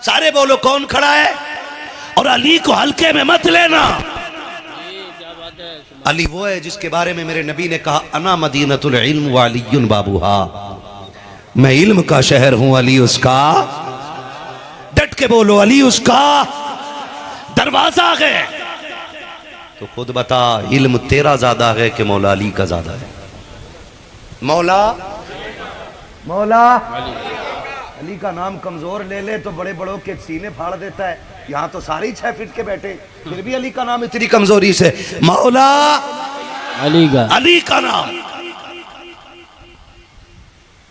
सारे बोलो कौन खड़ा है? और अली को हल्के में मत लेना। अली वो है जिसके बारे में मेरे नबी ने कहा अना मदीनतुल इल्म व अलीयुन बाबूहा, मैं इल्म का शहर हूं, अली उसका। डट के बोलो, अली उसका दरवाजा है। तो खुद बता, इल्म तेरा ज्यादा है कि मौला अली का ज्यादा है? मौला अली का नाम कमजोर ले ले तो बड़े बड़ों के सीने फाड़ देता है। यहाँ तो सारे 6 फीट के बैठे, फिर भी अली का नाम इतनी कमजोरी से। मौला अली का नाम।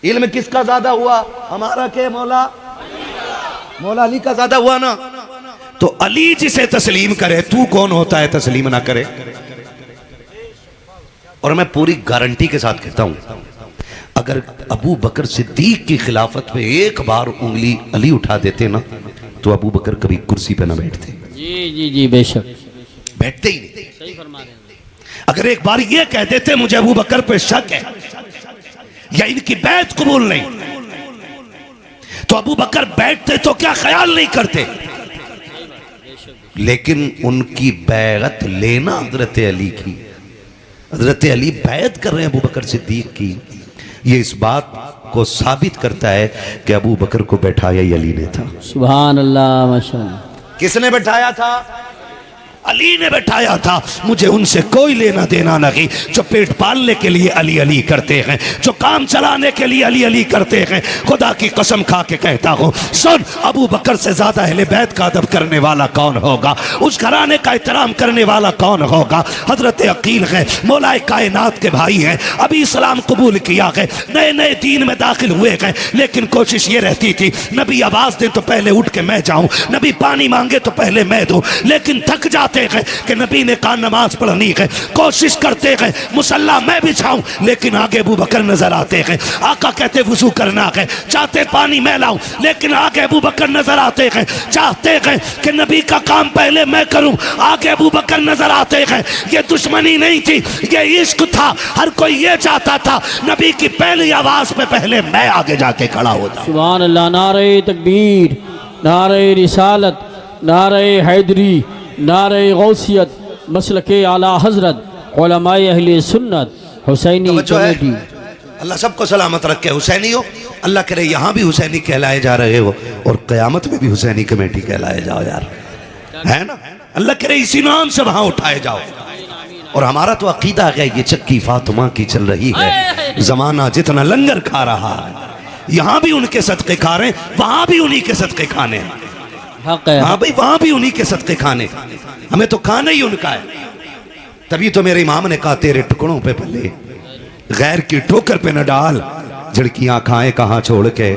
इल्म किसका ज्यादा हुआ? हमारा के मौला अली का ज्यादा हुआ ना। तो अली जिसे तस्लीम करे, तू कौन होता है तस्लीम ना करे? और मैं पूरी गारंटी के साथ कहता हूं, अगर अबू बकर सिद्दीक की खिलाफत पे एक बार उंगली अली उठा देते ना, तो अबू बकर कभी कुर्सी पे ना बैठते। जी बेशक बैठते ही नहीं। सही फरमा रहे हैं। अगर एक बार ये कह देते मुझे अबू बकर पे शक है या इनकी बैत कबूल नहीं, तो अबू बकर बैठते तो क्या ख्याल नहीं करते। लेकिन उनकी बैत लेना हजरत अली की, हजरत अली बैत कर रहे हैं अबू बकर सिद्दीक की, ये इस बात को साबित करता है कि अबू बकर को बैठाया ही अली ने था। सुभान अल्लाह, माशाअल्लाह। किसने बैठाया था? अली ने बैठाया था। मुझे उनसे कोई लेना देना नहीं जो पेट पालने के लिए अली अली करते हैं, जो काम चलाने के लिए अली अली करते हैं। खुदा की कसम खा के कहता हूँ, सुन, अबू बकर से ज्यादा अहले बैत का अदब करने वाला कौन होगा? उस घराने का एहतराम करने वाला कौन होगा? हजरत अकील है, मौलाए कायनात के भाई हैं, अभी इस्लाम कबूल किया है, नए नए दीन में दाखिल हुए हैं, लेकिन कोशिश ये रहती थी नबी आवाज दे तो पहले उठ के मैं जाऊं, नबी पानी मांगे तो पहले मैं दूं। लेकिन थक जाते हैं कि नबी ने कहा नमाज पढ़नी है, कोशिश करते हैं मुसल्ला मैं बिछाऊं, लेकिन आगे अबू बकर नजर आते हैं। आका कहते वुजू करना है, चाहते पानी मैं लाऊं, लेकिन आगे अबू बकर नजर आते हैं। चाहते हैं कि नबी का काम पहले मैं करूं, आगे अबू बकर नजर आते हैं। ये दुश्मनी नहीं थी, ये इश्क था। हर कोई ये चाहता था नबी की पहली आवाज पे पहले मैं आगे जाके खड़ा होता। सुभान अल्लाह। नारे तकबीर, नारे रिसालत, नारे हैदरी, नारे गौसियत, मसलके आला हजरत, उलमाए अहले सुन्नत, हुसैनी कमेटी। अल्लाह सबको सलामत रखे। हुसैनी हो, अल्लाह करे यहाँ भी हुसैनी कहलाए जा रहे हो और क़यामत में भी हुसैनी कमेटी कहलाए जाओ यार, है ना? अल्लाह करे इसी नाम से वहां उठाए जाओ। और हमारा तो अकीदा है, ये चक्की फातिमा की चल रही है, जमाना जितना लंगर खा रहा है, यहाँ भी उनके सदके खा रहे हैं, वहां भी उन्हीं के सदके खाने हैं। हाँ भाई, वहां भी उन्हीं के सदके खाने, हमें तो खाना ही उनका है। तभी तो मेरे इमाम ने कहा तेरे टुकड़ों पे पले गैर की ठोकर पे न डाल, झड़कियां खाए कहां छोड़ के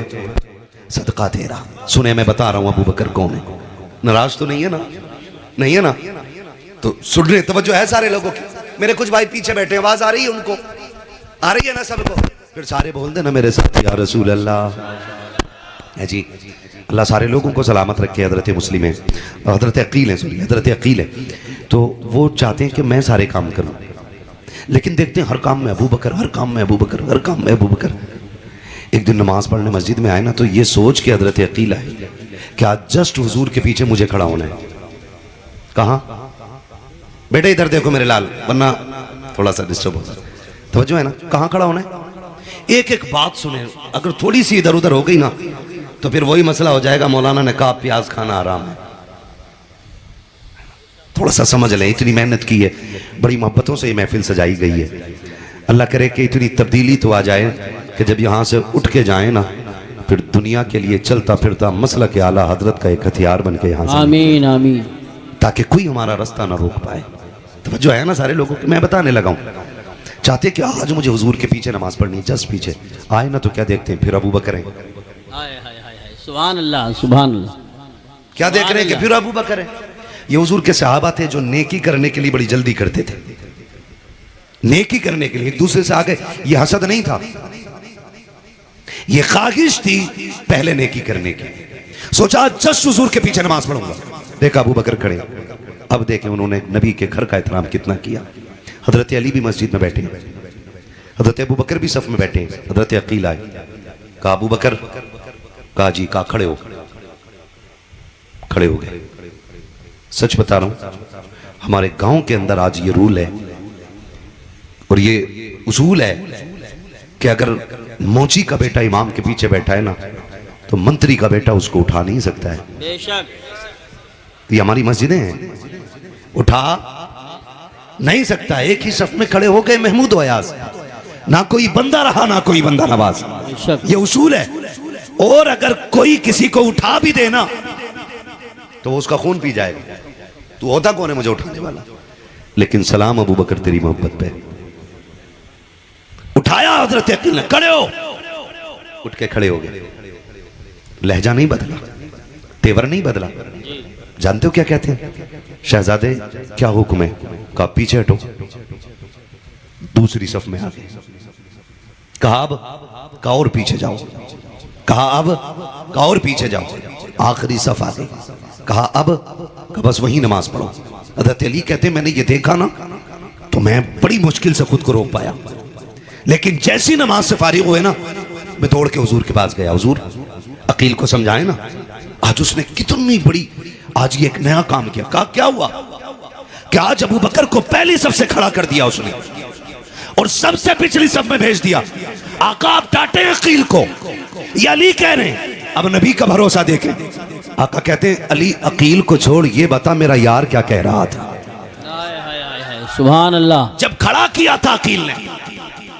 सदका तेरा। सुने, मैं बता रहा हूं अबू बकर कौन है। नाराज तो नहीं है ना? नहीं है ना? तो सुन रहे, तवज्जो है सारे लोगों की। मेरे कुछ भाई पीछे बैठे, आवाज आ रही है उनको? आ रही है ना सबको? फिर सारे बोल देना मेरे साथ, या रसूल अल्लाह है जी। अल्लाह सारे लोगों को सलामत रखे। हजरत मुस्लिम है, हजरत अकील है, सॉरी हजरत अकील है, तो वो चाहते हैं कि मैं सारे काम करूं, लेकिन देखते हैं हर काम में अबू बकर, हर काम में अबू बकर, हर काम में अबू बकर। एक दिन नमाज पढ़ने मस्जिद में आए ना, तो ये सोच के हजरत अकील आए कि आज जस्ट हुजूर के पीछे मुझे खड़ा होना है। कहाँ? बेटे इधर देखो मेरे लाल, वरना थोड़ा सा डिस्टर्ब होगा। तो जो है ना, कहाँ खड़ा होना है? एक एक बात सुने, अगर थोड़ी सी इधर उधर हो गई ना, तो फिर वही मसला हो जाएगा, मौलाना ने कहा प्याज खाना आराम है। थोड़ा सा समझ लें, इतनी मेहनत की है, बड़ी मोहब्बतों से ये महफिल सजाई गई है। अल्लाह करे कि इतनी तब्दीली तो आ जाए कि जब यहाँ से उठ के जाए ना, फिर दुनिया के लिए चलता फिरता मसला के आला हजरत का एक हथियार बन के यहाँ से, आमीन आमीन, ताकि कोई हमारा रास्ता ना रोक पाए। तो जो है ना सारे लोगों को मैं बताने लगा हूँ, चाहते कि आज मुझे हुजूर के पीछे नमाज पढ़नी है, जस्ट पीछे आए ना तो क्या देखते हैं? फिर अबू बकर है। सुभान अल्लाह, सुभान अल्लाह। क्या देख रहे हैं कि फिर अबू बकर है। ये हुजूर के सहाबा थे जो नेकी करने के लिए बड़ी जल्दी करते थे, नेकी करने के लिए एक दूसरे से आगे। ये हसद नहीं था, ये ख्वाहिश थी पहले नेकी करने की। सोचा जस्ट हुजूर के पीछे नमाज पढ़ूंगा। देखा अबू बकर खड़े, अब देखें उन्होंने नबी के घर का एहतराम कितना किया। हजरत अली भी मस्जिद में बैठे, हजरत अबू बकर भी सफ में बैठे। हजरत अकील आए, कहा अबू बकर, कहा जी, कहा खड़े हो। खड़े हो गए। सच बता रहा हूं, हमारे गांव के अंदर आज ये रूल है और ये उसूल है कि अगर मौची का बेटा इमाम के पीछे बैठा है ना, तो मंत्री का बेटा उसको उठा नहीं सकता है। बेशक ये हमारी मस्जिदें हैं, उठा नहीं सकता। एक ही सफ में खड़े हो गए महमूद अयाज, ना कोई बंदा रहा ना कोई बंदा नवाज। बेशक ये उसूल है। और अगर कोई किसी को उठा भी देना तो वो उसका खून पी जाएगा। तू होता कौन है मुझे उठाने वाला? लेकिन सलाम अबू बकर तेरी मोहब्बत पे। उठाया हजरत अकील ने, खड़े हो। उठ के खड़े हो गए। लहजा नहीं बदला, तेवर नहीं बदला। जानते हो क्या कहते हैं? शहजादे क्या हुक्म है? कहा पीछे हटो। दूसरी सफ में आ गए। कहा अब, कहा और पीछे जाओ। कहा अब, कहा और पीछे जाओ। आखिरी सफ आ गई। कहा अब, कहा बस वही नमाज पढ़ो। हज़रत अली कहते मैंने ये देखा ना तो मैं बड़ी मुश्किल से खुद को रोक पाया, लेकिन जैसी नमाज से फारिग हुए ना, मैं दौड़ के हुजूर के पास गया। हुजूर अकील को समझाए ना। आज उसने कितनी बड़ी, आज ये एक नया काम किया। कहा क्या हुआ? कि आज अबू बकर को पहली सफ से खड़ा कर दिया उसने और सबसे पिछली सफ में भेज दिया। आका आप डांटे अकील को, ये अली कह रहे हैं। अब नबी का भरोसा देखें। आका कहते हैं अली अकील को छोड़, ये बता मेरा यार क्या कह रहा था। सुभान अल्लाह। जब खड़ा किया था अकील ने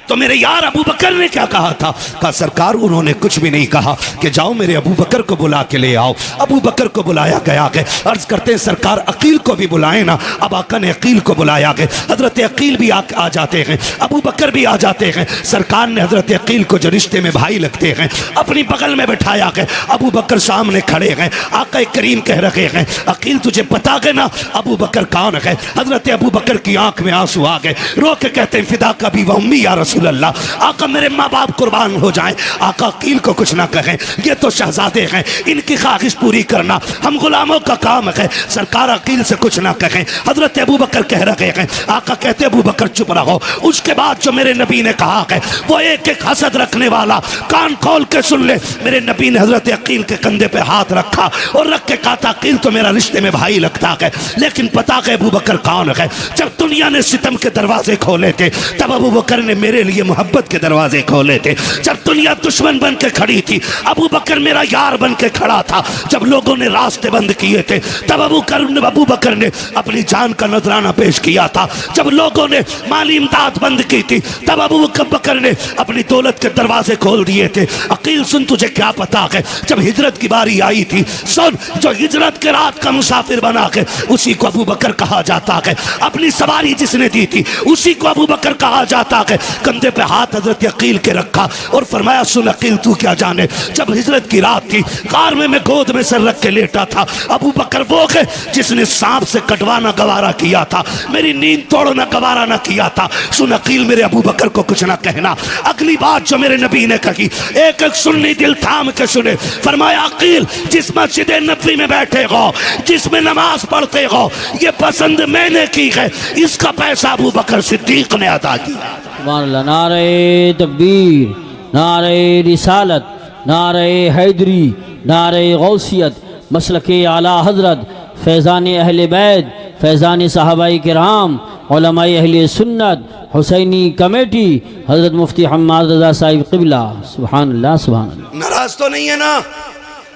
तो मेरे यार अबू बकर ने क्या कहा था? कहा सरकार उन्होंने कुछ भी नहीं कहा कि जाओ मेरे अबू बकर को बुला के ले आओ। अबू बकर को बुलाया गया है। अर्ज करते हैं सरकार अकील को भी बुलाए ना। अब आका ने अकील को बुलाया गया। हजरत अकील भी आ जाते हैं, अबू बकर भी आ जाते हैं। सरकार ने हजरत अकील को जो रिश्ते में भाई लगते हैं अपनी बगल में बैठाया गया। अबू बकर सामने खड़े हैं। आका करीम कह रहे हैं अकील तुझे पता है ना अबू बकर कौन है? हजरत अबू बकर की आंख में आंसू आ गए। रो के कहते हैं फिदा का भी वम्मी या अल्लाह, आका मेरे माँ बाप कुर्बान हो जाएं। आका अकील को कुछ ना कहें, ये तो शहजादे हैं, इनकी ख्वाहिश पूरी करना हम गुलामों का काम है। सरकार अकील से कुछ ना कहें। हजरत अबू बकर कह रहे हैं। आका कहते अबू बकर चुप रहो। उसके बाद जो मेरे नबी ने कहा है वो एक एक हसद रखने वाला कान खोल के सुन ले। मेरे नबी ने हजरत अकील के कंधे पे हाथ रखा और रख के कहा था अकील तो मेरा रिश्ते में भाई लगता है, लेकिन पता है अबू बकर कौन है? जब दुनिया ने सितम के दरवाजे खोले थे तब अबू बकर ने मेरे लिए मोहब्बत के दरवाजे खोले थे। जब दुनिया दुश्मन बन के खड़ी थी अबू बकर मेरा यार बन के खड़ा था। जब लोगों ने रास्ते बंद किए थे तब अबू बकर ने अपनी जान का नजराना पेश किया था। जब लोगों ने माली इमदाद बंद की थी तब अबू बकर ने अपनी दौलत के दरवाजे खोल दिए थे। अकील सुन तुझे क्या पता है, जब हिजरत की बारी आई थी सुन, जो हिजरत के रात का मुसाफिर बना के उसी को अबू बकर कहा जाता है। अपनी सवारी जिसने दी थी उसी को अबू बकर कहा जाता है। कंधे पे हाथ हजरत अकील के रखा और फरमाया सुन अकील तू क्या जाने, जब हिजरत की रात थी कार में मैं गोद में सर रख के लेटा था। अबू बकर वो है जिसने सांप से कटवाना गवारा किया था, मेरी नींद तोड़ना गवारा ना किया था। सुन अकील मेरे अबू बकर को कुछ ना कहना। अगली बात जो मेरे नबी ने कही एक एक सुन्नी दिल थाम के सुने। फरमाया अकील जिस मस्जिद नबी में बैठे हो, जिसमें नमाज पढ़ते हो, ये पसंद मैंने की है, इसका पैसा अबू बकर सिद्दीक ने अदा किया। नारे तकबीर, नारे रिसालत, नारे हैदरी, नारे गौसियत, मसलके आला हजरत, फैज़ान अहले बैत, फैज़ान सहाबाए किराम, उलमाए अहले सुन्नत, हुसैनी कमेटी, हजरत मुफ्ती हम्माद रज़ा साहिब क़िबला। सुभान अल्लाह सुभान अल्लाह। नाराज तो नहीं है ना?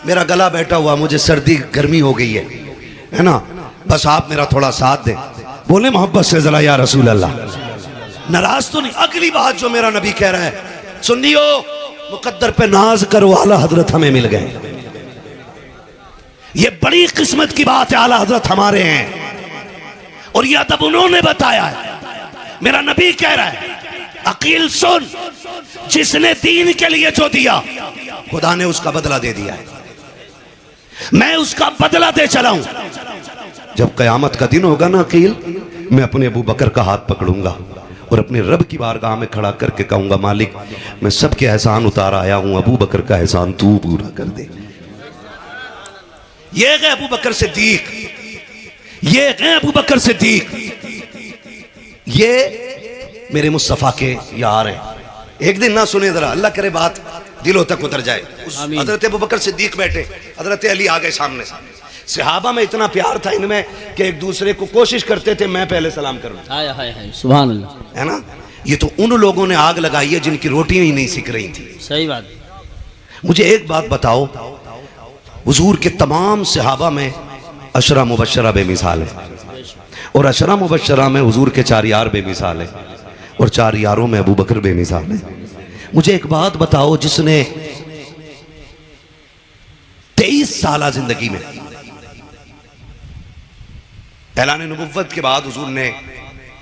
मेरा गला बैठा हुआ, मुझे सर्दी गर्मी हो गई है ना? बस आप मेरा थोड़ा साथ दें, बोले मोहब्बत से जरा या रसूल अल्लाह। नाराज तो नहीं। अगली बात जो मेरा नबी कह रहा है सुनियो, मुकद्दर पे नाज करो आला हजरत हमें मिल गए। ये बड़ी किस्मत की बात है, आला हजरत हमारे हैं और यह अदब उन्होंने बताया है। मेरा नबी कह रहा है अकील सुन, जिसने दीन के लिए जो दिया खुदा ने उसका बदला दे दिया है, मैं उसका बदला दे चला हूं। जब कयामत का दिन होगा ना अकील, मैं अपने अबू बकर का हाथ पकड़ूंगा और अपने रब की बारगाह में खड़ा करके कहूंगा मालिक मैं सबके एहसान उतार आया हूं, अबू बकर का एहसान तू पूरा कर दे। ये है अबू बकर सिद्दीक, ये है अबू बकर सिद्दीक, ये मेरे मुस्तफा के यार हैं। एक दिन ना सुने जरा, अल्लाह करे बात दिलों तक उतर जाए। हजरत अबू बकर सिद्दीक बैठे, हजरत अली आ गए सामने। सहाबा में इतना प्यार था इनमें कि एक दूसरे को कोशिश करते थे मैं पहले सलाम करूं। हाय हाय हाय, सुभान अल्लाह। है ना? ये तो उन लोगों ने आग लगाई है जिनकी रोटियां ही नहीं सिक रही थी। सही बात। मुझे एक बात बताओ, हुजूर के तमाम सहाबा में अशरा मुबशरा बेमिसाल है, और अशरा मुबशरा में हुजूर के 4 यार बेमिसाल है, और 4 यारों में अबू बकर बेमिसाल है। मुझे एक बात बताओ, जिसने 23 साल जिंदगी में ऐलान नबुव्वत के बाद हुजूर ने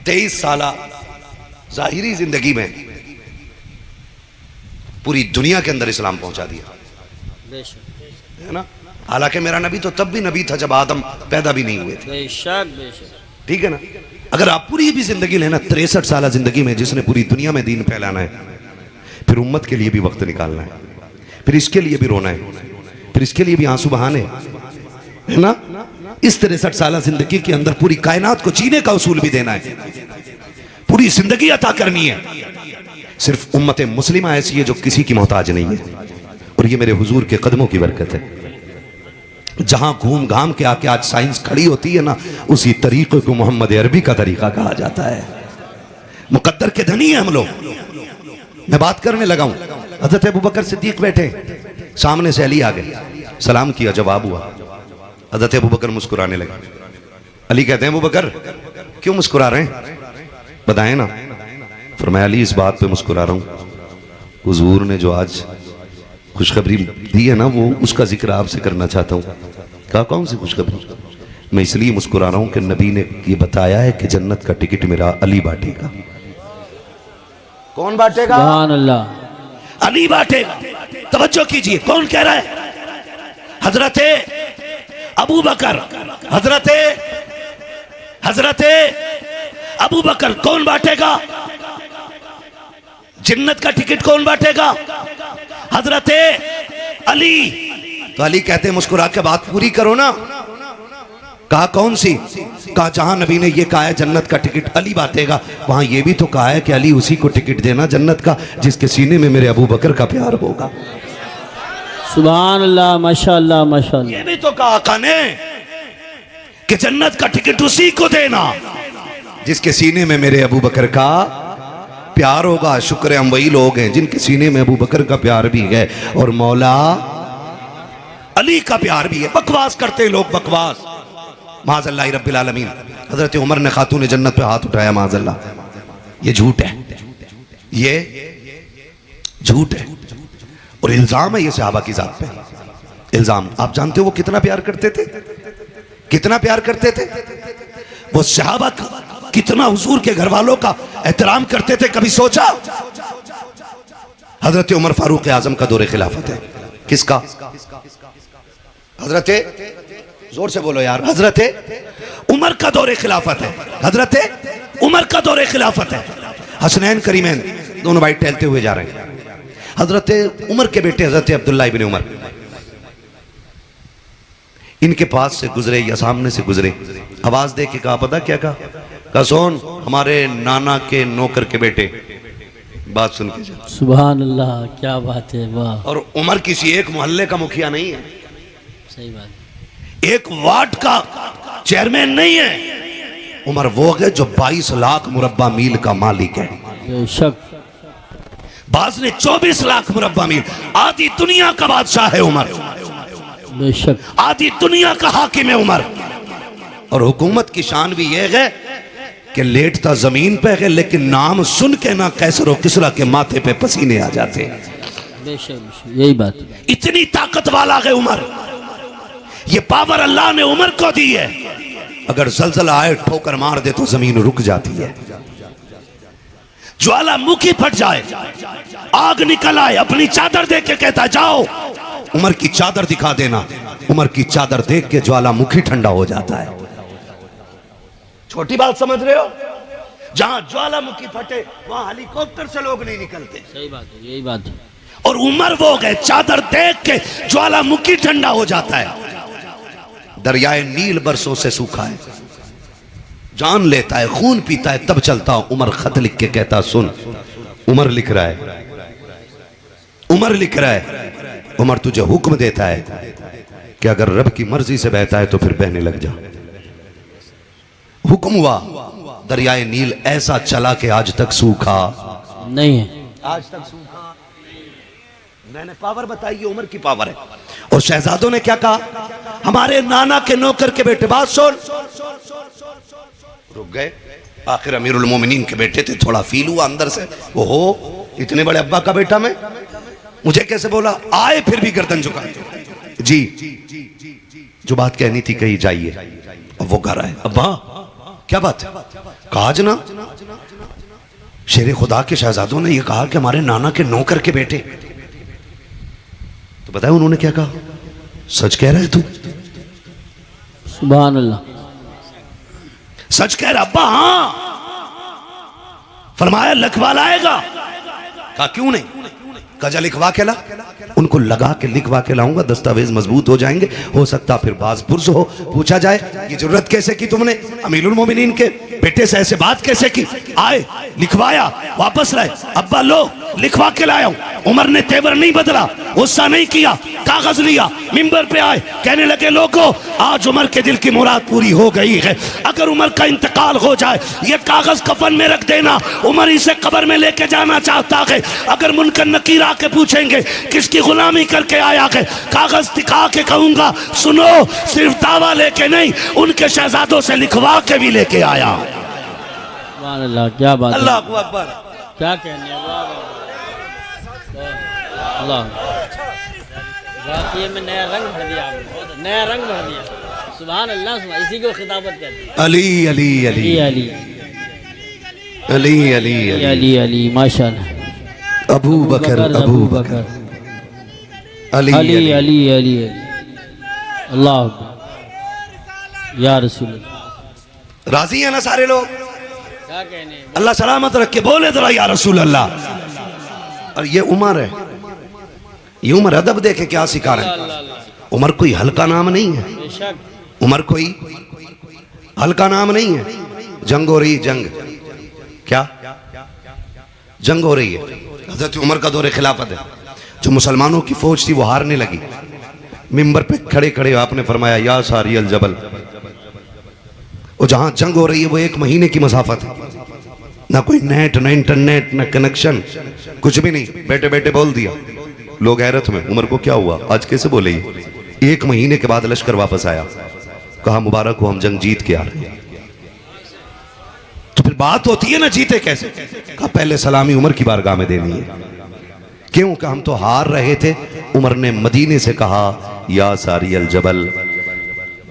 23 साल जाहिरी जिंदगी में पूरी दुनिया के अंदर इस्लाम पहुंचा दिया, है ना? हालांकि मेरा नबी तो तब भी नबी था जब आदम पैदा भी नहीं हुए थे। बेशक बेशक। ठीक है ना? अगर आप पूरी भी जिंदगी लेना, 63 साल जिंदगी में जिसने पूरी दुनिया में दीन फैलाना है, फिर उम्मत के लिए भी वक्त निकालना है, फिर इसके लिए भी रोना है, फिर इसके लिए भी आंसू बहाने, है ना? इस 63 साल जिंदगी के अंदर पूरी कायनात को जीने का उसूल भी देना है, पूरी जिंदगी अता करनी है। सिर्फ उम्मत मुस्लिमा ऐसी है जो किसी की मोहताज नहीं है, और ये मेरे हुजूर के कदमों की बरकत है। जहां घूम घाम के आके आज साइंस खड़ी होती है ना, उसी तरीके को मोहम्मद अरबी का तरीका कहा जाता है। मुकद्दर के धनी है हम लोग। मैं बात करने लगा हूं, हजरत अबू बकर सिद्दीक बैठे, सामने से अली आ गए, सलाम किया, जवाब हुआ। हजरत अबू बकर मुस्कुराने लगे। अली कहते हैं, अबू बकर क्यों मुस्कुरा रहे हैं, बताएं ना। फरमाया, अली इस बात पे मुस्कुरा रहा हूं, हुजूर ने जो आज खुशखबरी दी है ना, वो उसका जिक्र आपसे करना चाहता हूँ। कहा, कौन सी खुशखबरी? मैं इसलिए मुस्कुरा रहा हूँ कि नबी ने ये बताया है कि जन्नत का टिकट मेरा अली बांटेगा। कौन बांटेगा? सुभान अल्लाह, अली बांटेगा। तवज्जो कीजिए, कौन कह रहा है? हजरते अबू बकर, हजरते अबू बकर। कौन बांटेगा जन्नत का टिकट? कौन बांटेगा? हजरते अली। तो अली कहते, मुस्कुरा के बात पूरी करो ना। कहा, कौन सी? कहा, जहां नबी ने ये कहा है जन्नत का टिकट अली बांटेगा, वहां ये भी तो कहा है कि अली उसी को टिकट देना जन्नत का जिसके सीने में मेरे अबू बकर का प्यार होगा। सुभान अल्लाह, माशाअल्लाह माशाअल्लाह। ये भी तो कहा आका ने कि जन्नत का टिकट उसी को देना जिसके सीने में मेरे अबू बकर का प्यार होगा। शुक्र है हम वही लोग हैं जिनके सीने में अबू बकर का प्यार भी है और मौला अली का प्यार भी है। बकवास करते हैं लोग, बकवास। माज़अल्लाह रब्बिल आलमीन। हजरत उमर ने खातून जन्नत पे हाथ उठाया, माज़अल्लाह। ये झूठ है, ये झूठ है और इल्जाम है ये सहाबा की जात पे। इल्जाम। आप जानते हो वो कितना प्यार करते थे, कितना प्यार करते थे वो सहाबा, कितना हुजूर के घर वालों का एहतराम करते थे। कभी सोचा? हजरत उमर फारूक आजम का दौरे खिलाफत है। किसका? हजरत, जोर से बोलो यार, हजरत उमर का दौरे खिलाफत है। हजरत उमर का दौरे खिलाफत है। हसनैन करीमैन दोनों भाई टहलते हुए जा रहे हैं। हजरत उमर के बेटे हजरत अब्दुल्ला इब्न उमर इनके पास से गुजरे या सामने से गुजरे। आवाज दे के कहा, पता क्या कहा? सोन, हमारे नाना के नौकर के बेटे। बात सुन के जा। सुभान अल्लाह, क्या बात है, वाह। और उमर किसी एक मोहल्ले का मुखिया नहीं है, सही बात। एक वार्ड का चेयरमैन नहीं है। उमर वो है जो 22 लाख मुरब्बा मील का मालिक है। बेशक। बाज ने 24 लाख मुरब्बा मील। आधी दुनिया का बादशाह है उमर, बेशक। आधी दुनिया का हाकिम है उमर। और हुकूमत की शान भी यह है कि लेटता जमीन पे है, लेकिन नाम सुन के ना कैसर और किसरा के माथे पे पसीने आ जाते हैं। बेशक, यही बात। इतनी ताकत वाला है उमर। ये पावर अल्लाह ने उमर को दी है। अगर जलजला आए, ठोकर मार दे तो जमीन रुक जाती है। ज्वालामुखी फट जाए, आग निकल आए, अपनी चादर देख के कहता, जाओ उमर की चादर दिखा देना। उमर की चादर देख के ज्वालामुखी ठंडा हो जाता है। छोटी बात समझ रहे हो? जहां ज्वालामुखी फटे वहां हेलीकॉप्टर से लोग नहीं निकलते। सही बात है, यही बात है। और उमर वो गए, चादर देख के ज्वालामुखी ठंडा हो जाता है। दरियाए नील बरसों से सूखा है, जान लेता है, खून पीता है, तब चलता हूं। उमर खत लिख के कहता, सुन, उमर लिख रहा है, उमर लिख रहा है। उमर तुझे हुक्म देता है कि अगर रब की मर्जी से बहता है तो फिर बहने लग जा। हुक्म हुआ, दरियाए नील ऐसा चला कि आज तक सूखा नहीं है। आज तक सूखा। मैंने पावर बताई, ये उमर की पावर है। और शहजादों ने क्या कहा, हमारे नाना के नौकर के बेटे, बात सुन। रुक गए। आखिर अमीरुल मोमिनीन के बेटे थे, थोड़ा फील हुआ अंदर से, ओहो इतने बड़े अब्बा का बेटा मैं, मुझे कैसे बोला। आए फिर भी गर्दन झुकाए। जी जो बात कहनी थी कही, जाइए। अब वो घर आए, अब्बा क्या बात है। कहा जना शेर खुदा के शहजादों ने ये कहा कि हमारे नाना के नौकर के बेटे। तो बताया उन्होंने क्या कहा, सच कह रहे तू। सुभान अल्लाह। सच कह रहा अब्बा। हाँ। फरमाया लिखवा लाएगा। कहा क्यों नहीं। कहा लिखवा के ला। उनको लगा के लिखवा के लाऊंगा, दस्तावेज मजबूत हो जाएंगे, हो सकता फिर बाज पुरस हो। पूछा जाए ये जरूरत कैसे की तुमने, अमीरुल मोमिनीन के बेटे से ऐसे बात कैसे की। आए, लिखवाया, वापस लाए। अब्बा लो लिखवा के लाया हूं। उमर ने तेवर नहीं बदला, गुस्सा नहीं किया, कागज लिया, मिंबर पे आए, कहने लगे लोगों आज उमर के दिल की मुराद पूरी हो गई है। अगर उमर का इंतकाल हो जाए, ये कागज कफन में रख देना, उमर इसे कब्र में लेके जाना चाहता है। अगर मुनकर नकीर आके पूछेंगे किसकी गुलामी करके आया है, कागज दिखा के कहूंगा सुनो सिर्फ दावा लेके नहीं, उनके शहजादों से लिखवा के भी लेके आया। सुभान अल्लाह, क्या बात है। अल्लाह अकबर। क्या कहने अल्लाह, वाकई में नया रंग भर दिया आपने, नया रंग भर दिया। सुभान अल्लाह, इसी को खिताबत कहते हैं। अली अली अली अली अली अली अली अली माशाअल्लाह। अबू बकर अबू बकर अली अली अली अली अल्लाह या रसूल। राजी है ना सारे लोग। क्या कहने, अल्लाह सलामत रखे, बोले जरा या रसूल अल्लाह। और ये उमर है, ये उमर अदब देखे क्या सिखा रहे हैं। उमर कोई हल्का नाम नहीं है, बेशक उमर कोई हल्का नाम नहीं है। जंग हो रही, जंग क्या जंग हो रही है। हजरत उमर का दौरे खिलाफत है। जो मुसलमानों की फौज थी वो हारने लगी। मिंबर पे खड़े खड़े आपने फरमाया या सारी अल जबल। और जहां जंग हो रही है वो 1 महीने की मसाफत है, ना कोई नेट, ना इंटरनेट, ना कनेक्शन, कुछ भी नहीं। बैठे बैठे बोल दिया। लोग हैरत में, उमर को क्या हुआ, आज कैसे बोले। 1 महीने के बाद लश्कर वापस आया, कहा मुबारक हो हम जंग जीत के आ रहे हैं। तो फिर बात होती है ना जीते कैसे। कहा पहले सलामी उमर की बारगाह में देनी है। क्यों, कि हम तो हार रहे थे। उमर ने मदीने से कहा या सारी अल जबल।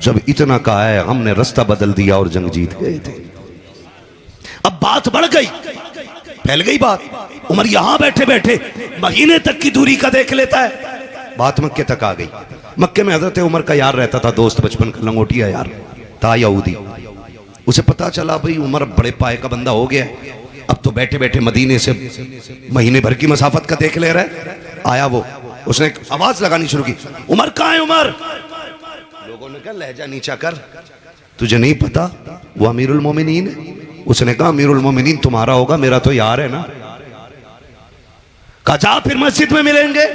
जब इतना कहा है हमने रास्ता बदल दिया और जंग जीत गए थे। अब बात बढ़ गई, फैल गई बात। उमर यहां बैठे बैठे महीने तक की दूरी का देख लेता है। बात मक्के तक आ गई। मक्के में हजरत उमर का यार रहता था, दोस्त बचपन का, लंगोटिया यार था, यहूदी। उसे पता चला भाई उमर बड़े पाए का बंदा हो गया, अब तो बैठे बैठे मदीने से महीने भर की मसाफत का देख ले रहा है। आया वो, उसने आवाज लगानी शुरू की, उमर कहाँ है उमर। लोगों ने कहा लहजा नीचा कर, तुझे नहीं पता वो अमीरुल मोमिनीन है। उसने कहा अमीरुल मोमिनीन तुम्हारा होगा, मेरा तो यार है ना। कहा जा फिर मस्जिद में मिलेंगे।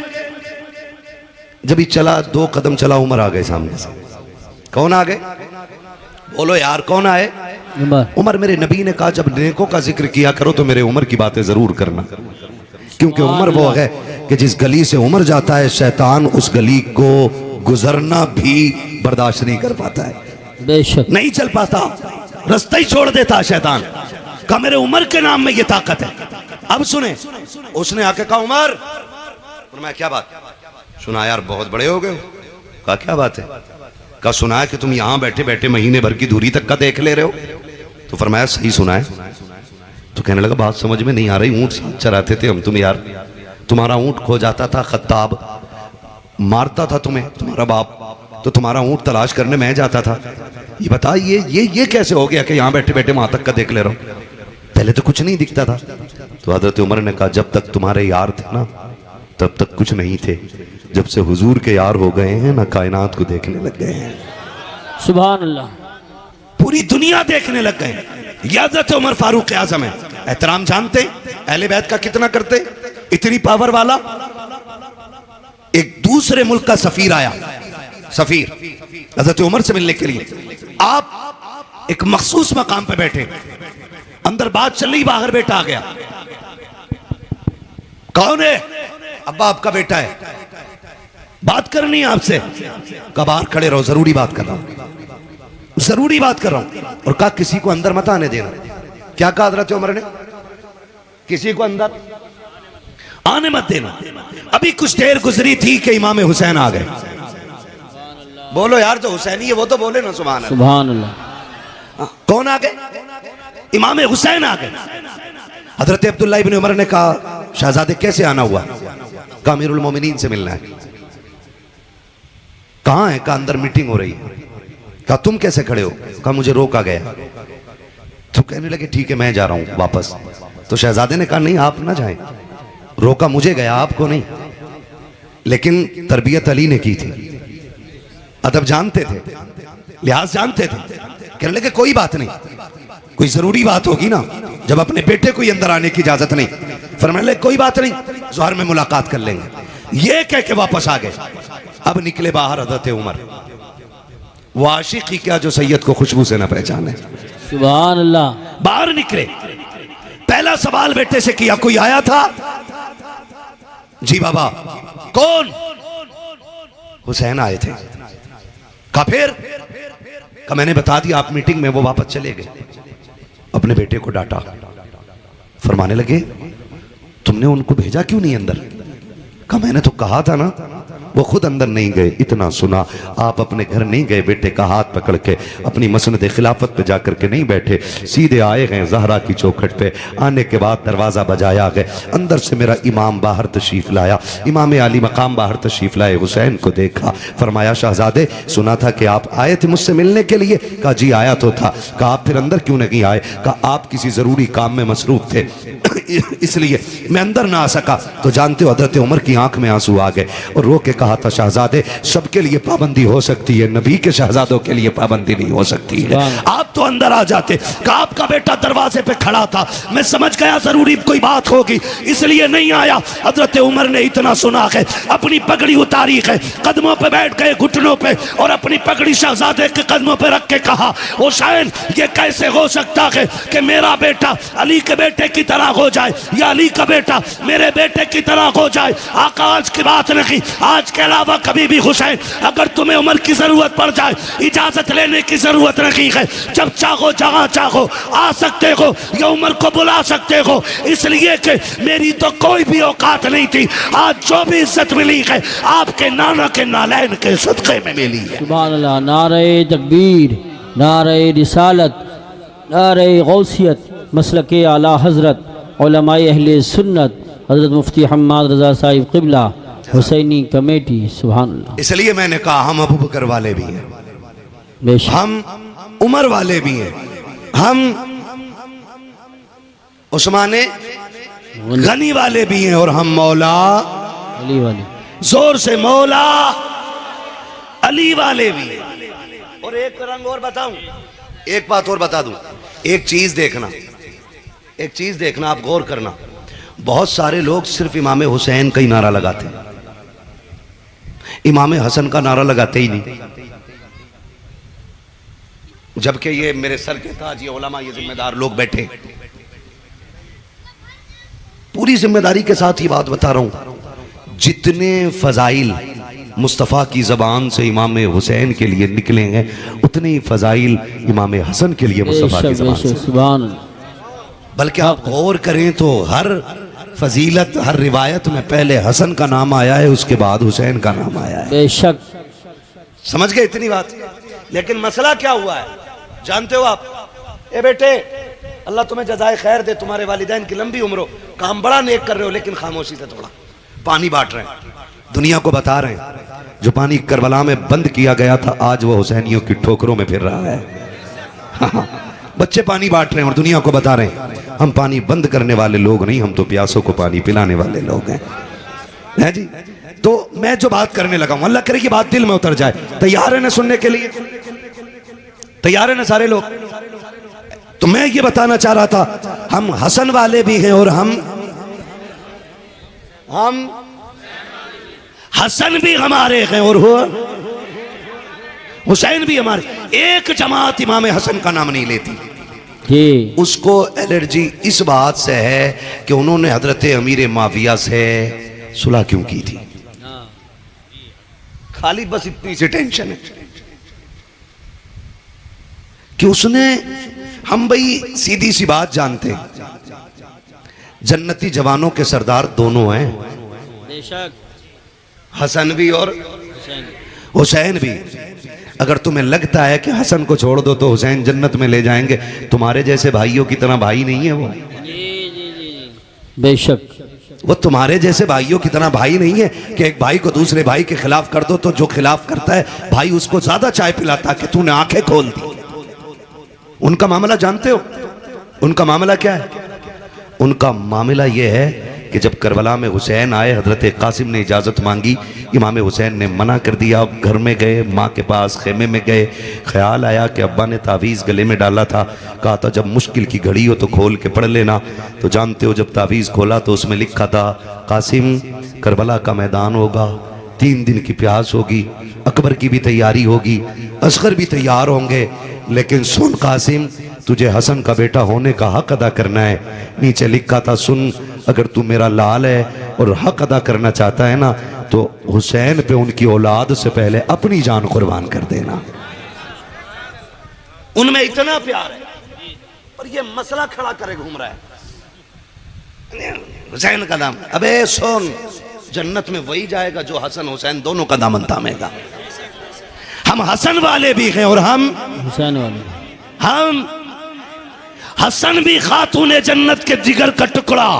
जब ही चला 2 कदम चला, उमर आ गए सामने से। कौन आ गए, बोलो यार कौन आए। उमर, मेरे नबी ने कहा जब नेकों का जिक्र किया करो तो मेरे उमर की बातें जरूर करना, क्योंकि उमर वो है कि जिस गली से उमर जाता है शैतान उस गली को गुजरना भी बर्दाश्त नहीं कर पाता है, बेशक नहीं चल पाता, रास्ता ही छोड़ देता है शैतान। कहा मेरे उमर के नाम में ये ताकत है। अब सुने, उसने आके कहा उमर, मैं क्या बात। सुना यार बहुत बड़े हो गए। कहा क्या बात है। कहा सुना है कि तुम यहां बैठे बैठे महीने भर की दूरी तक का देख ले रहे हो। तो फरमाया सही सुना है। तो कहने लगा बात समझ में नहीं आ रही, ऊंट चराते थे हम तुम यार, तुम्हारा ऊंट खो जाता था, खत्ताब मारता था तुम्हें तुम्हारा बाप, तो तुम्हारा ऊंट तलाश करने मैं जाता था। ये बता ये कैसे हो गया कि यहां बैठे बैठे वहां तक का देख ले रहा हूं, पहले तो कुछ नहीं दिखता था। तो हजरत उमर ने कहा जब तक तुम्हारे यार थे ना तब तक कुछ नहीं थे, जब से हुजूर के यार हो गए हैं ना कायनात को देखने लग गए हैं। सुभान अल्लाह, पूरी दुनिया देखने लग गए। ये हजरत उमर फारूक आजम है। एहतराम जानते अहले बैत का कितना करते, इतनी पावर वाला। एक दूसरे मुल्क का सफीर आया, सफीर हजरत उमर से मिलने के लिए। आप एक मखसूस मकाम पे बैठे, अंदर बात चल रही, बाहर बेटा आ गया। कौन है? अब्बा आपका बेटा है, बात करनी है आपसे। कहा बाहर खड़े रहो, जरूरी बात कर रहा हूं, जरूरी बात कर रहा हूं। और कहा किसी को अंदर मत आने देना। क्या कहा हजरत उमर ने? किसी को अंदर आने मत देना। अभी कुछ देर गुजरी थी कि इमाम हुसैन आ गए। बोलो यार, जो हुसैनी है वो तो बोले ना सुभान अल्लाह। सुभान अल्लाह। कौन आ गए? इमाम हुसैन आ गए। हजरत अब्दुल्ला इब्न उमर ने कहा शहजादे कैसे आना हुआ? कहा अमीरुल मोमिनीन से मिलना है। कहां है? कहा अंदर मीटिंग हो रही है। कहा तुम कैसे खड़े हो? कहा मुझे रोका गया। तो कहने लगे ठीक है मैं जा रहा हूं वापस। तो शहजादे ने कहा नहीं आप ना जाएं, रोका मुझे गया आपको नहीं। लेकिन तरबियत अली ने की थी, अदब जानते थे, लिहाज जानते थे। कहने लगे कोई बात नहीं, कोई जरूरी बात होगी ना, जब अपने बेटे को अंदर आने की इजाजत नहीं। फरमाने लगे कोई बात नहीं, ज़ोहर में मुलाकात कर लेंगे। ये कह के वापस आ गए। अब निकले बाहर हजरत उमर। वो आशिक ही क्या जो सैयद को खुशबू से न पहचाने। सुभान अल्लाह। बाहर निकले, पहला सवाल बेटे से किया कोई आया था? जी बाबा। कौन? हुसैन आए थे। कहा फिर? कहा मैंने बता दिया आप मीटिंग में। वो वापस चले गए, अपने बेटे को डांटा। फरमाने लगे तुमने उनको भेजा क्यों नहीं अंदर? कहा मैंने तो कहा था ना, वो खुद अंदर नहीं गए। इतना सुना, आप अपने घर नहीं गए, बेटे का हाथ पकड़ के अपनी मसनद खिलाफत पे जाकर के नहीं बैठे, सीधे आए गए ज़हरा की चौखट पे। आने के बाद दरवाज़ा बजाया गए, अंदर से मेरा इमाम बाहर तशरीफ़ लाया, इमाम आली मकाम बाहर तशरीफ़ लाए। हुसैन को देखा, फरमाया शहजादे सुना था कि आप आए थे मुझसे मिलने के लिए। कहा जी आया तो था। कहा आप फिर अंदर क्यों नहीं आए? कहा आप किसी ज़रूरी काम में मसरूफ़ थे इसलिए मैं अंदर ना आ सका। तो जानते हो हजरत उमर की आंख में आंसू आ गए और रो के कहा था शहजादे सबके लिए पाबंदी हो सकती है, नबी के शहजादों के लिए पाबंदी नहीं हो सकती है। आप तो अंदर आ जाते। कहा आपका बेटा दरवाजे पे खड़ा था, मैं समझ गया जरूरी कोई बात होगी इसलिए नहीं आया। हजरत उमर ने इतना सुना है, अपनी पगड़ी उतारी है, कदमों पे बैठ गए घुटनों पे और अपनी पगड़ी शहजादे के कदमों पे रख के कहा हुसैन ये कैसे हो सकता है कि मेरा बेटा अली के बेटे की तरह हो जाए या अली का बेटा मेरे बेटे की तरह हो जाए। आका आज की बात नहीं, आज के अलावा कभी भी हुसैन अगर तुम्हें उमर की जरूरत पड़ जाए इजाजत लेने की जरूरत नहीं है। जब चाहो जहां चाहो आ सकते हो या उमर को बुला सकते हो, इसलिए कि मेरी तो कोई भी औकात नहीं थी। आज जो भी इज्जत मिली है आपके नाना के नालैन के सदक़े में मिली है। सुभान अल्लाह। नारे तकबीर, नारे रिसालत, नारे गौसियत, मसलके आला हज़रत उलमाए अहले सुन्नत हज़रत मुफ्ती हम्माद रज़ा साहिब क़िबला हुसैनी कमेटी। सुभान अल्लाह। इसलिए मैंने कहा हम अबू बकर वाले भी हैं, बेशक हम उमर वाले भी हैं, हम उस्माने गनी वाले भी हैं और हम मौला अली वाले, जोर से मौला अली वाले भी हैं। और एक रंग और बताऊं, एक बात और बता दूं, एक चीज देखना, एक चीज देखना, आप गौर करना। बहुत सारे लोग सिर्फ इमाम हुसैन का ही नारा लगाते हैं, इमाम हसन का नारा लगाते ही नहीं। जबकि ये मेरे सर के ताज, ये उलमा, ये जिम्मेदार लोग बैठे, पूरी जिम्मेदारी के साथ ही बात बता रहा हूं। जितने फजाइल मुस्तफ़ा की ज़बान से इमाम हुसैन के लिए निकले हैं उतने ही फजाइल इमाम हसन के लिए मुस्तफ़ा की ज़बान से। सुभान। बल्कि आप गौर करें तो हर फजीलत, हर रिवायत में पहले हसन का नाम आया है, उसके बाद हुसैन का नाम आया है। बेशक। समझ गए इतनी बात? लेकिन मसला क्या हुआ है जानते हो आप? ए बेटे अल्लाह तुम्हें जज़ाए खैर दे, तुम्हारे वालिदैन की लंबी उम्र हो, काम बड़ा नेक कर रहे हो, लेकिन खामोशी से थोड़ा पानी बांट रहे हैं, दुनिया को बता रहे हैं जो पानी करबला में बंद किया गया था आज वो हुसैनियों की ठोकरों में फिर रहा है। बच्चे पानी बांट रहे हैं और दुनिया को बता रहे हैं हम पानी बंद करने वाले लोग नहीं, हम तो प्यासों को पानी पिलाने वाले लोग हैं। है जी? तो मैं जो बात करने लगा हूं, अल्लाह करे कि बात दिल में उतर जाए। तैयार है ना सुनने के लिए? तैयार है ना सारे लोग? तो मैं ये बताना चाह रहा था हम हसन वाले भी हैं और हम हसन भी हमारे हैं और हो हुसैन भी हमारे, एक जमात इमाम हसन का नाम नहीं लेती। जी उसको एलर्जी इस बात से है कि उन्होंने हजरत अमीर माविया से सुलह क्यों की थी, खाली बस इतनी सी टेंशन है कि उसने, हम भाई सीधी सी बात जानते हैं, जन्नती जवानों के सरदार दोनों हैं, बेशक हसन भी और हुसैन भी। अगर तुम्हें लगता है कि हसन को छोड़ दो तो हुसैन जन्नत में ले जाएंगे, तुम्हारे जैसे भाइयों की तरह भाई नहीं है वो। बेशक वो तुम्हारे जैसे भाइयों की तरह भाई नहीं है कि एक भाई को दूसरे भाई के खिलाफ कर दो तो जो खिलाफ करता है भाई उसको ज्यादा चाय पिलाता कि तूने आंखें खोल दी। उनका मामला जानते हो, उनका मामला क्या है? उनका मामला यह है कि जब करबला में हुसैन आए, हजरत कासिम ने इजाज़त मांगी, इमाम हुसैन ने मना कर दिया। घर में गए, माँ के पास खेमे में गए, ख्याल आया कि अब्बा ने तावीज़ गले में डाला था, कहा था जब मुश्किल की घड़ी हो तो खोल के पढ़ लेना। तो जानते हो जब तावीज़ खोला तो उसमें लिखा था, कासिम करबला का मैदान होगा, 3 दिन की प्यास होगी, अकबर की भी तैयारी होगी, असगर भी तैयार होंगे, लेकिन सुन कासिम, तुझे हसन का बेटा होने का हक अदा करना है। नीचे लिखा था, सुन, अगर तू मेरा लाल है और हक अदा करना चाहता है ना तो हुसैन पे उनकी औलाद से पहले अपनी जान कुर्बान कर देना। उनमें इतना प्यार है और ये मसला खड़ा करे घूम रहा है हुसैन का दामन। अबे सुन, जन्नत में वही जाएगा जो हसन हुसैन दोनों का दामन थामेगा। हम हसन वाले भी हैं और हम हुसैन वाले, हम हसन भी खातून जन्नत के जिगर का टुकड़ा,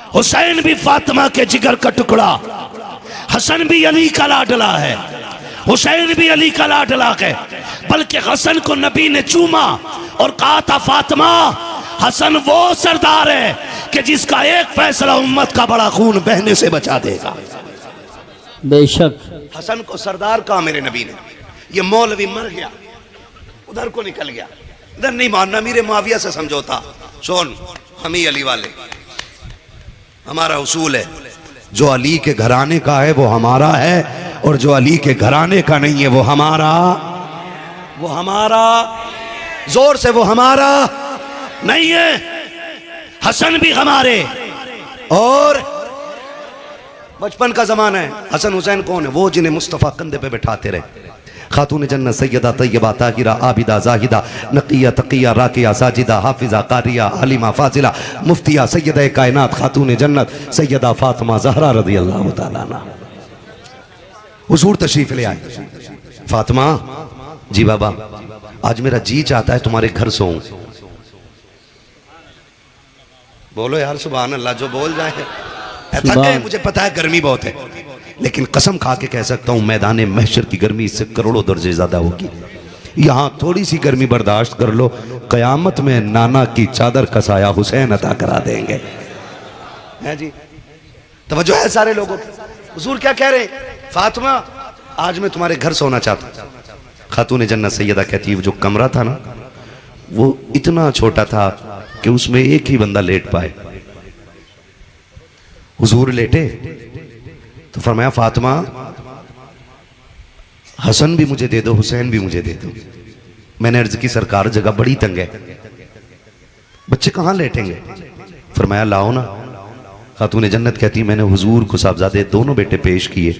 हुसैन भी फातिमा के जिगर का टुकड़ा। हसन भी अली का लाडला है, हुसैन भी अली का लाडला है। बल्कि हसन को नबी ने चूमा और कहा था, फातिमा, हसन वो सरदार है कि जिसका एक फैसला उम्मत का बड़ा खून बहने से बचा देगा। बेशक हसन को सरदार कहा मेरे नबी ने। ये मौलवी मर गया, उधर को निकल गया, इधर नहीं मानना, मेरे माविया से समझौता। सुन, हम ही अली वाले, हमारा उसूल है, जो अली के घराने का है वो हमारा है, और जो अली के घराने का नहीं है वो हमारा, वो हमारा, जोर से, वो हमारा नहीं है। हसन भी हमारे। और बचपन का जमाना है। हसन हुसैन कौन है? वो जिन्हें मुस्तफ़ा कंधे पे बैठाते रहे। खातून जन्नत सैयदा तैयबा ताहिरा आबिदा जाहिदा नकिया तकिया राकिया साजिदा हाफिजा कारिया हलीमा फाजिला मुफ्तिया सैयदा कायनात खातून जन्नत सैयदा फातिमा ज़हरा रज़ियल्लाहु ताला अन्हा। हुजूर तशरीफ ले आए। फातिमा, जी बाबा, आज मेरा जी चाहता है तुम्हारे घर सोऊं। बोलो यार सुभान अल्लाह, जो बोल जाए। थक गए, मुझे पता है गर्मी बहुत है, लेकिन कसम खा के कह सकता हूं मैदान महशर की गर्मी इससे करोड़ों दर्जे ज्यादा होगी। यहां थोड़ी सी गर्मी बर्दाश्त कर लो, कयामत में नाना की चादर का साया हुसैन अता करा देंगे। है जी, तवज्जो है सारे लोगों की। हुजूर क्या कह रहे हैं? फातिमा, आज मैं तुम्हारे घर सोना चाहता हूं। खातून जन्नत सैयदा कहती है, जो कमरा था ना वो इतना छोटा था कि उसमें एक ही बंदा लेट पाए। हुजूर लेटे तो फरमाया, फातिमा, हसन भी मुझे दे दो, हुसैन भी मुझे दे दो। मैंने अर्ज की, सरकार जगह बड़ी तंग है, बच्चे कहां लेटेंगे? फरमाया, लाओ ना। खातून जन्नत कहती, मैंने हुजूर को साहबजादे दोनों बेटे पेश किए।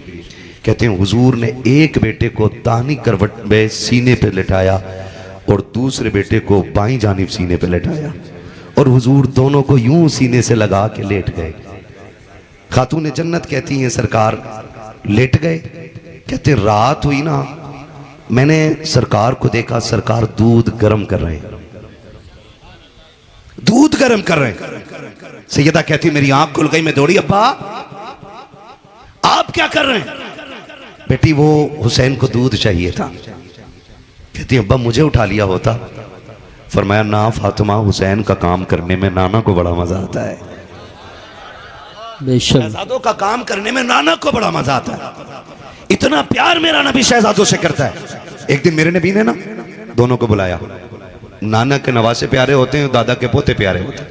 कहते हैं हुजूर ने एक बेटे को दाहिनी करवट में सीने पे लेटाया और दूसरे बेटे को बाईं जानिब सीने पे लेटाया, और हुजूर दोनों को यूं सीने से लगा के लेट गए। खातून जन्नत कहती हैं, सरकार लेट गए। कहते रात हुई ना, मैंने सरकार को देखा, सरकार दूध गर्म कर रहे हैं, दूध गर्म कर रहे हैं। सैयदा कहती, मेरी आंख खुल गई, मैं दौड़ी, अब्बा आप क्या कर रहे हैं? बेटी, वो हुसैन को दूध चाहिए था। कहती, अब्बा मुझे उठा लिया होता। फरमाया, ना फातिमा, हुसैन का काम करने में नाना को बड़ा मजा आता है। शहजादों का काम करने में नाना को बड़ा मजा आता है। इतना प्यार मेरा नबी शहजादों से करता है। एक दिन मेरे नबी ने ना दोनों को बुलाया। नाना के नवासे प्यारे होते हैं, दादा के पोते प्यारे होते हैं,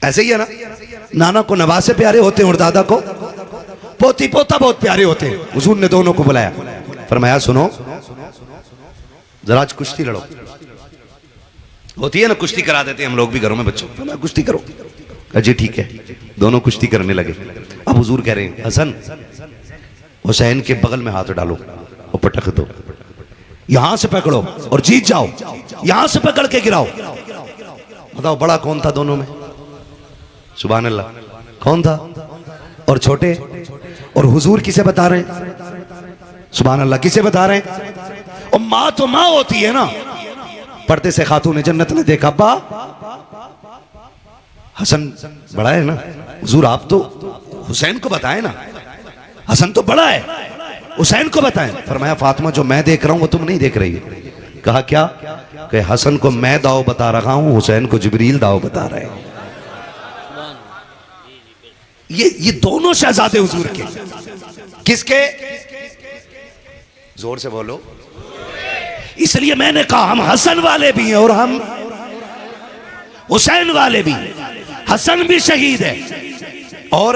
ऐसे ही है ना। नाना को नवासे प्यारे होते हैं और दादा को पोती पोता बहुत प्यारे होते हैं। हुजूर ने दोनों को बुलाया, फरमाया, सुनो, जरा आज कुश्ती लड़ो। होती है ना, कुश्ती करा देते हैं हम लोग भी घरों में बच्चों को, कुश्ती करो। जी ठीक है, दोनों कुश्ती करने लगे। अब हुजूर कह रहे हैं हसन हुसैन के बगल में हाथ डालो और पटक दो, यहां से पकड़ो और जीत जाओ, यहां से पकड़ के गिराओ। बताओ बड़ा कौन था दोनों में? सुभान अल्लाह, कौन था? और छोटे? और हुजूर किसे बता रहे हैं? सुभान अल्लाह, किसे बता रहे हैं? और माँ तो माँ होती है ना। पर्दे से खातून जन्नत ने देखा, अब्बा हसन बड़ा है ना, हुजूर आप तो हुसैन को बताएं ना, हसन तो बड़ा है, हुसैन को बताएं। फरमाया फातिमा जो मैं देख रहा हूं वो तुम नहीं देख रही है। कहा क्या? कि हसन को मैं दाव बता रहा हूं, हुसैन को जिब्रील दाव बता रहे हैं। ये दोनों शहजादे हुजूर के। किसके? जोर से बोलो। इसलिए मैंने कहा हम हसन वाले भी हैं और हम हुसैन वाले भी। हसन भी शहीद है और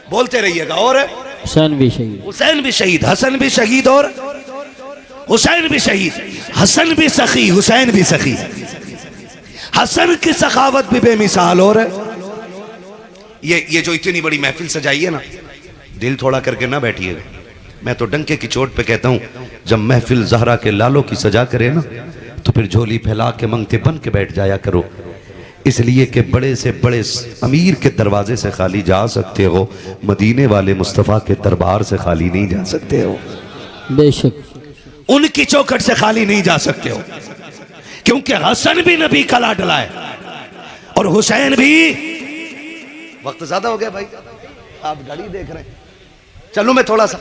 बोलते रहिएगा, और हुसैन भी शहीद, हुसैन भी शहीद, हसन भी शहीद और हुसैन भी शहीद। हसन भी सखी, हुसैन भी सखी। हसन की सखावत भी बेमिसाल। और ये जो इतनी बड़ी महफिल सजाई है ना, दिल थोड़ा करके ना बैठिएगा। मैं तो डंके की चोट पे कहता हूं, जब महफिल ज़हरा के लालों की सजा करे ना, तो फिर झोली फैला के मंगते बन के बैठ जाया करो। इसलिए कि बड़े से बड़े अमीर के दरवाजे से खाली जा सकते हो, मदीने वाले मुस्तफ़ा के दरबार से खाली नहीं जा सकते हो। बेशक उनकी चौखट से खाली नहीं जा सकते हो, क्योंकि हसन भी नबी का लाडला है और हुसैन भी। वक्त ज्यादा हो गया भाई, आप घड़ी देख रहे हैं। चलो मैं थोड़ा सा,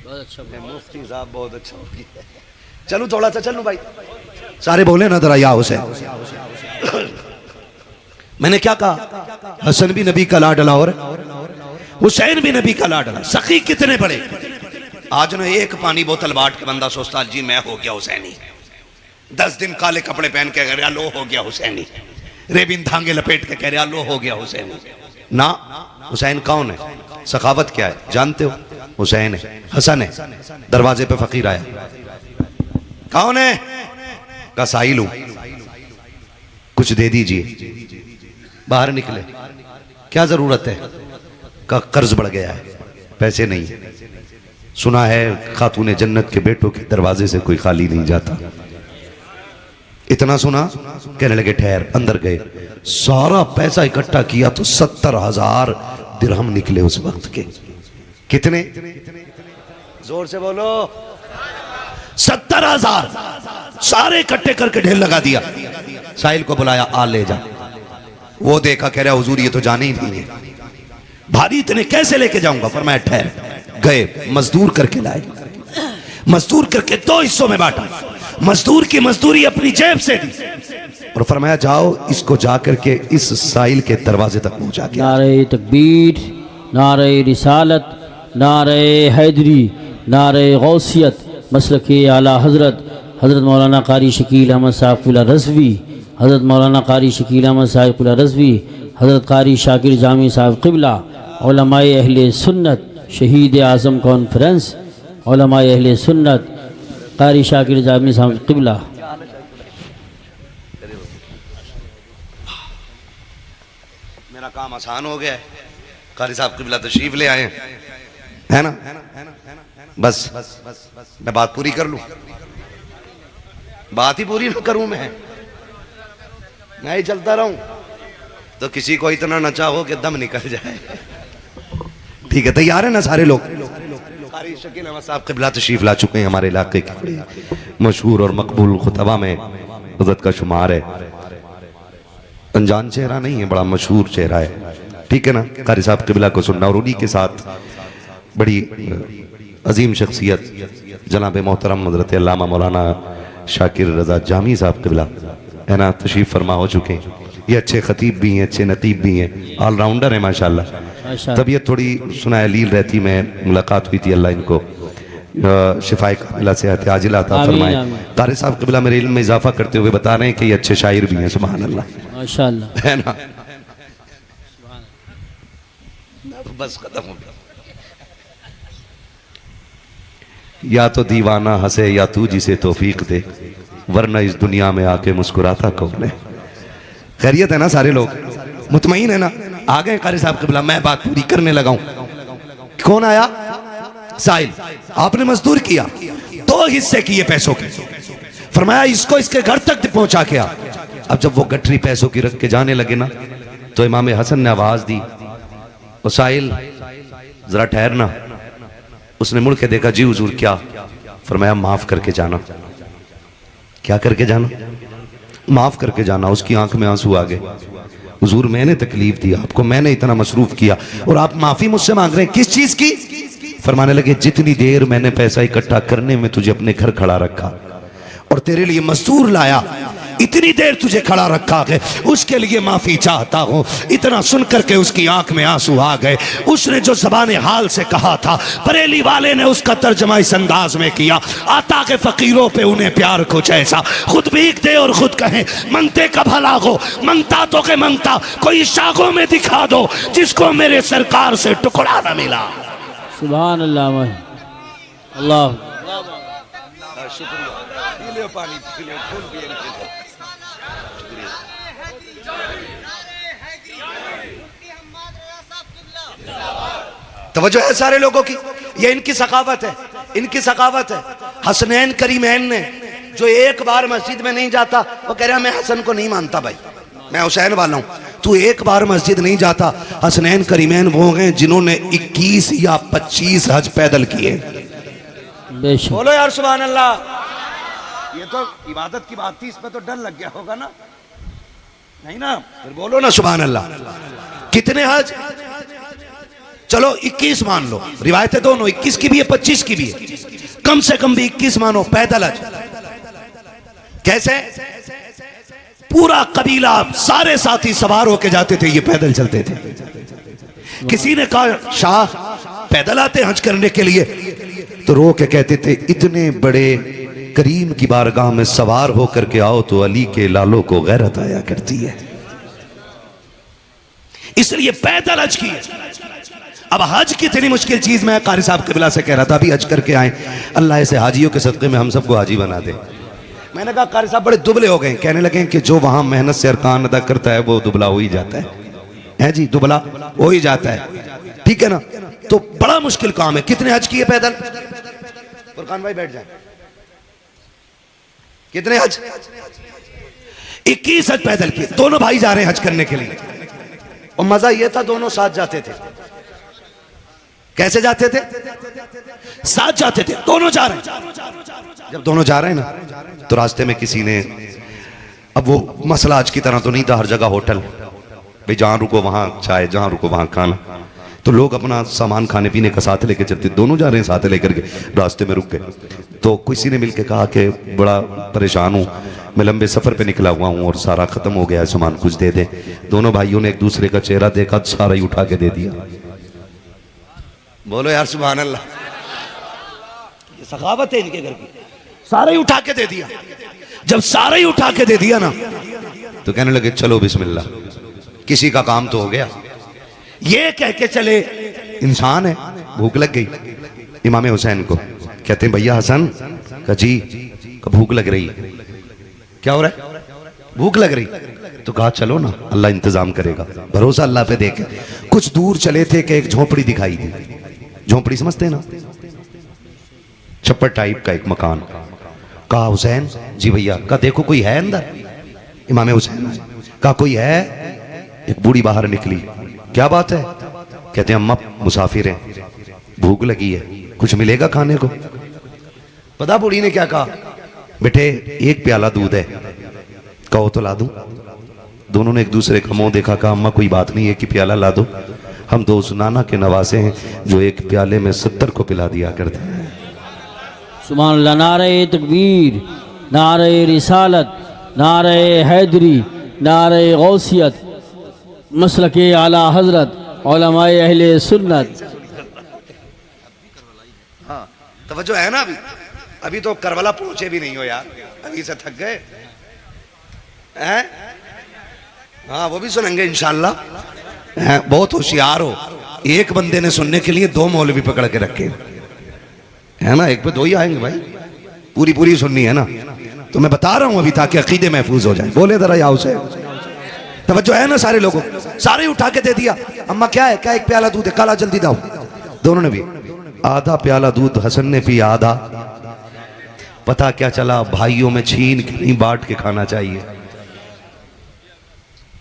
बहुत अच्छा, मुफ्ती साहब बहुत अच्छा हो गया। चलो थोड़ा सा चलो भाई, सारे बोले ना जरा या हुसैन। मैंने क्या कहा? हसन भी नबी का लाडला और हुसैन भी नबी का लाडला। सखी कितने बड़े। आज ना एक पानी बोतल बांट के बंदा सोचता जी मैं हो गया हुसैनी। 10 दिन काले कपड़े पहन के कह रहा लो हो गया हुसैनी। रेबिन धांगे लपेट के कह रहा लो हो गया हुसैनी। ना, हुसैन कौन है? सखावत क्या है जानते हो? हुसैन है, हसन है। दरवाजे पे फकीर आया, कौन है? का साहिल हूं, कुछ दे दीजिए। बाहर निकले, क्या जरूरत है? का कर्ज बढ़ गया है, पैसे नहीं। सुना है खातूने जन्नत के बेटों के दरवाजे से कोई खाली नहीं जाता। इतना सुना, कहने लगे ठहर। अंदर गए, सारा पैसा इकट्ठा किया तो 70,000 दिरहम निकले उस वक्त के। कितने? जोर से बोलो। 70,000 सारे इकट्ठे करके ढेर लगा दिया। साहिल को बुलाया, आ ले जा। वो देखा, कह रहा हुजूर ये तो जाने ही नहीं है, भारी इतने कैसे लेके जाऊंगा? फरमाया ठहर। गए, मजदूर करके लाए, मजदूर करके 2 हिस्सों में बांटा। मजदूर की मजदूरी अपनी जेब से दी और फरमाया जाओ इसको जाकर के इस साहिल के दरवाजे तक पहुंचा के। नारे तकबीर, नारे रिसालत, नारे हैदरी, नारे गौसियत, मसलके आला हज़रत हज़रत मौलाना कारी शकील अहमद साहब क़िबला रज़वी, हज़रत मौलाना कारी शकील अहमद साहब क़िबला रज़वी, हज़रत कारी शाकिर जामी साहब क़िबला, उलमाए अहले सुन्नत, शहीद आज़म कॉन्फ्रेंस, उलमाए अहले सुन्नत, कारी शाकिर जामी साहब क़िबला। मेरा काम आसान हो गया है, कारी साहब क़िबला तशरीफ ले आए हैं, है ना? बस मैं बात पूरी कर लूं। बात ही पूरी ना करूं मैं ही चलता रहूं तो किसी को इतना नचा हो कि दम निकल जाए। ठीक है, तैयार है ना सारे लोग? कारी शकील अहमद साहब क़िबला तशरीफ ला चुके हैं। हमारे इलाके के मशहूर और मकबूल खुतबा में हज़रत का शुमार है। अनजान चेहरा नहीं है, बड़ा मशहूर चेहरा है। ठीक है ना? कारी साहब क़िबला को सुनना और उन्हीं के साथ बड़ी अजीम शख्सियत जनाब मोहतरम हज़रत अल्लामा मौलाना शाकिर रज़ा जामी साहब क़िबला है ना, तशरीफ़ फरमा हो चुके हैं। ये अच्छे खतीब भी हैं, अच्छे नतीब भी हैं, ऑलराउंडर हैं माशाल्लाह। तबीयत थोड़ी सुनाया लील रहती, मैं मुलाकात हुई थी, अल्लाह इनको शिफाए कामिला सेहत आजिला अता फरमाए। कारी साहब क़िबला मेरे इल्म में इजाफा करते हुए बता रहे हैं कि ये अच्छे शायर भी हैं, सुभान अल्लाह, माशाल्लाह, है ना? बस खत्म हो गया। या तो दीवाना हंसे या तू जिसे तौफीक दे, वरना इस दुनिया में आके मुस्कुराता कौन है। खैरियत है ना सारे लोग, मुतमईन है ना? आ गए कारी साहब क़िबला, मैं बात पूरी करने लगा हूं। कौन आया? साहिल। आपने मजदूर किया, 2 हिस्से किए पैसों के, फरमाया इसको इसके घर तक पहुंचा के आ। अब जब वो गठरी पैसों की रख के जाने लगे ना, तो इमाम हसन ने आवाज दी, ओ साहिल जरा ठहरना। उसने मुड़ के देखा, जी हुजूर क्या? फरमाया माफ करके जाना। क्या करके जाना? माफ करके जाना। उसकी आंख में आंसू आ गए, हुजूर मैंने तकलीफ दी आपको, मैंने इतना मसरूफ किया और आप माफी मुझसे मांग रहे हैं, किस चीज की? फरमाने लगे जितनी देर मैंने पैसा इकट्ठा करने में तुझे अपने घर खड़ा रखा और तेरे लिए मजदूर लाया, इतनी देर तुझे खड़ा रखा है, उसके लिए माफी चाहता हूं। इतना सुनकर के उसकी आंख में आंसू आ गए। उसने जो ज़बाने हाल से कहा था, बरेली वाले ने उसका तर्जमा इस अंदाज में किया, आता के फकीरों पे उन्हें प्यार कुछ ऐसा, खुद भीख दे और खुद कहे मंगते का भला हो, मंगता तो के मंगता कोई शाखों में दिखा दो जिसको मेरे सरकार से टुकड़ा न मिला। सुभान अल्लाह। अल्लाह तवज्जो है सारे लोगों की, ये इनकी सखावत है, इनकी सखावत है। हसनैन करीमैन ने, जो एक बार मस्जिद में नहीं जाता वो कह रहा मैं हसन को नहीं मानता, भाई मैं हुसैन वाला हूं। तू एक बार मस्जिद नहीं जाता। हसनैन करीमैन वो हैं जिन्होंने 21 या 25 हज पैदल किए। बोलो यार सुभान अल्लाह। ये तो इबादत की बात थी, इसमें तो डर लग गया होगा ना? नहीं ना? फिर बोलो ना सुभान अल्लाह। कितने हज? चलो 21 मान लो, रिवायतें दोनों 21 की भी है 25 की भी है, कम से कम भी 21 मानो पैदल हज। कैसे? पूरा कबीला, सारे साथी सवार होके जाते थे, ये पैदल चलते थे। किसी ने कहा शाह पैदल आते हज करने के लिए, तो रो के कहते थे इतने बड़े करीम की बारगाह में सवार होकर के आओ तो अली के लालों को गैरत आया करती है, इसलिए पैदल हज किए। अब हज कितनी मुश्किल चीज, मैं कारी साहब क़िबला से कह रहा था अभी हज करके आए, अल्लाह ऐसे हाजियों के सदक़े में हम सबको हाजी बना दे। मैंने कहा कारी साहब बड़े दुबले हो गए। कहने लगे कि जो वहां मेहनत से अरकान अदा करता है वो दुबला हो ही जाता है जी, दुबला हो ही जाता है, ठीक है ना? तो बड़ा मुश्किल काम है। कितने हज किए पैदल? फुरकान भाई बैठ जाए। कितने हज? 21 हज पैदल किए। दोनों भाई जा रहे हैं हज करने के लिए, और मजा यह था दोनों साथ जाते थे। कैसे जाते थे? साथ जाते थे, दोनों जा रहे हैं। जब दोनों जा रहे हैं ना, तो रास्ते में किसी ने, अब वो मसला आज की तरह तो नहीं था हर जगह होटल, भाई जहां रुको वहां चाय, जहां रुको वहां खाना, तो लोग अपना सामान खाने पीने का साथ लेके चलते। दोनों जा रहे हैं साथ लेकर के, रास्ते में रुक गए तो किसी ने मिलकर कहा कि बड़ा परेशान हूँ, मैं लंबे सफर पे निकला हुआ हूँ और सारा खत्म हो गया है सामान, कुछ दे दे। दोनों भाइयों ने एक दूसरे का चेहरा देखा, सारा ही उठा के दे दिया। बोलो यार सुभान अल्लाह। ये सखावत है इनके घर की, सारे ही उठा के दे दिया। जब सारे ही उठा के दे दिया ना, तो कहने लगे चलो बिस्मिल्लाह, किसी का काम तो हो गया। ये कह के चले, इंसान है, भूख लग गई इमाम हुसैन को। कहते हैं भैया हसन का जी का भूख लग रही है। क्या हो रहा है? भूख लग रही। तो कहा चलो ना, अल्लाह इंतजाम करेगा, भरोसा अल्लाह पे देखे। कुछ दूर चले थे कि एक झोपड़ी दिखाई दी। झोपड़ी समझते ना, छप्पर टाइप का एक मकान। कहा हुसैन जी भैया, का देखो कोई है अंदर? इमाम हुसैन का कोई है? एक बूढ़ी बाहर निकली। क्या बात है? कहते हैं अम्मा मुसाफिर हैं, भूख लगी है, कुछ मिलेगा खाने को? पता बूढ़ी ने क्या कहा? बेटे एक प्याला दूध है, कहो तो ला दूं। दोनों ने एक दूसरे का मुंह देखा, कहा अम्मा कोई बात नहीं है कि प्याला ला दो, हम तो उस नाना के नवासे हैं जो एक प्याले में 70 को पिला दिया करते हैं। सुभान अल्लाह। नारे तकबीर, नारे रिसालत, नारे हैदरी, नारे गौसियत, मसलके आला हजरत, उलमाए अहले सुन्नत। हाँ तवज्जो है ना? अभी तो करबला पहुंचे भी नहीं हो यार, अभी से थक गए हैं। हाँ वो भी सुनेंगे इंशाल्लाह। बहुत होशियार हो, एक बंदे ने सुनने के लिए 2 मौलवी पकड़ के रखे है ना, एक पे दो ही आएंगे भाई, पूरी पूरी सुननी है ना, तो मैं बता रहा हूं अभी ताकि अकीदे महफूज हो जाए। बोले जरा या उसे तवज्जो है ना सारे लोगों, सारे उठा के दे दिया। अम्मा क्या है, क्या एक प्याला दूध है, काला जल्दी दाओ। दोनों ने भी आधा प्याला दूध, हसन ने पी आधा। पता क्या चला, भाइयों में छीन के नहीं बांट के खाना चाहिए।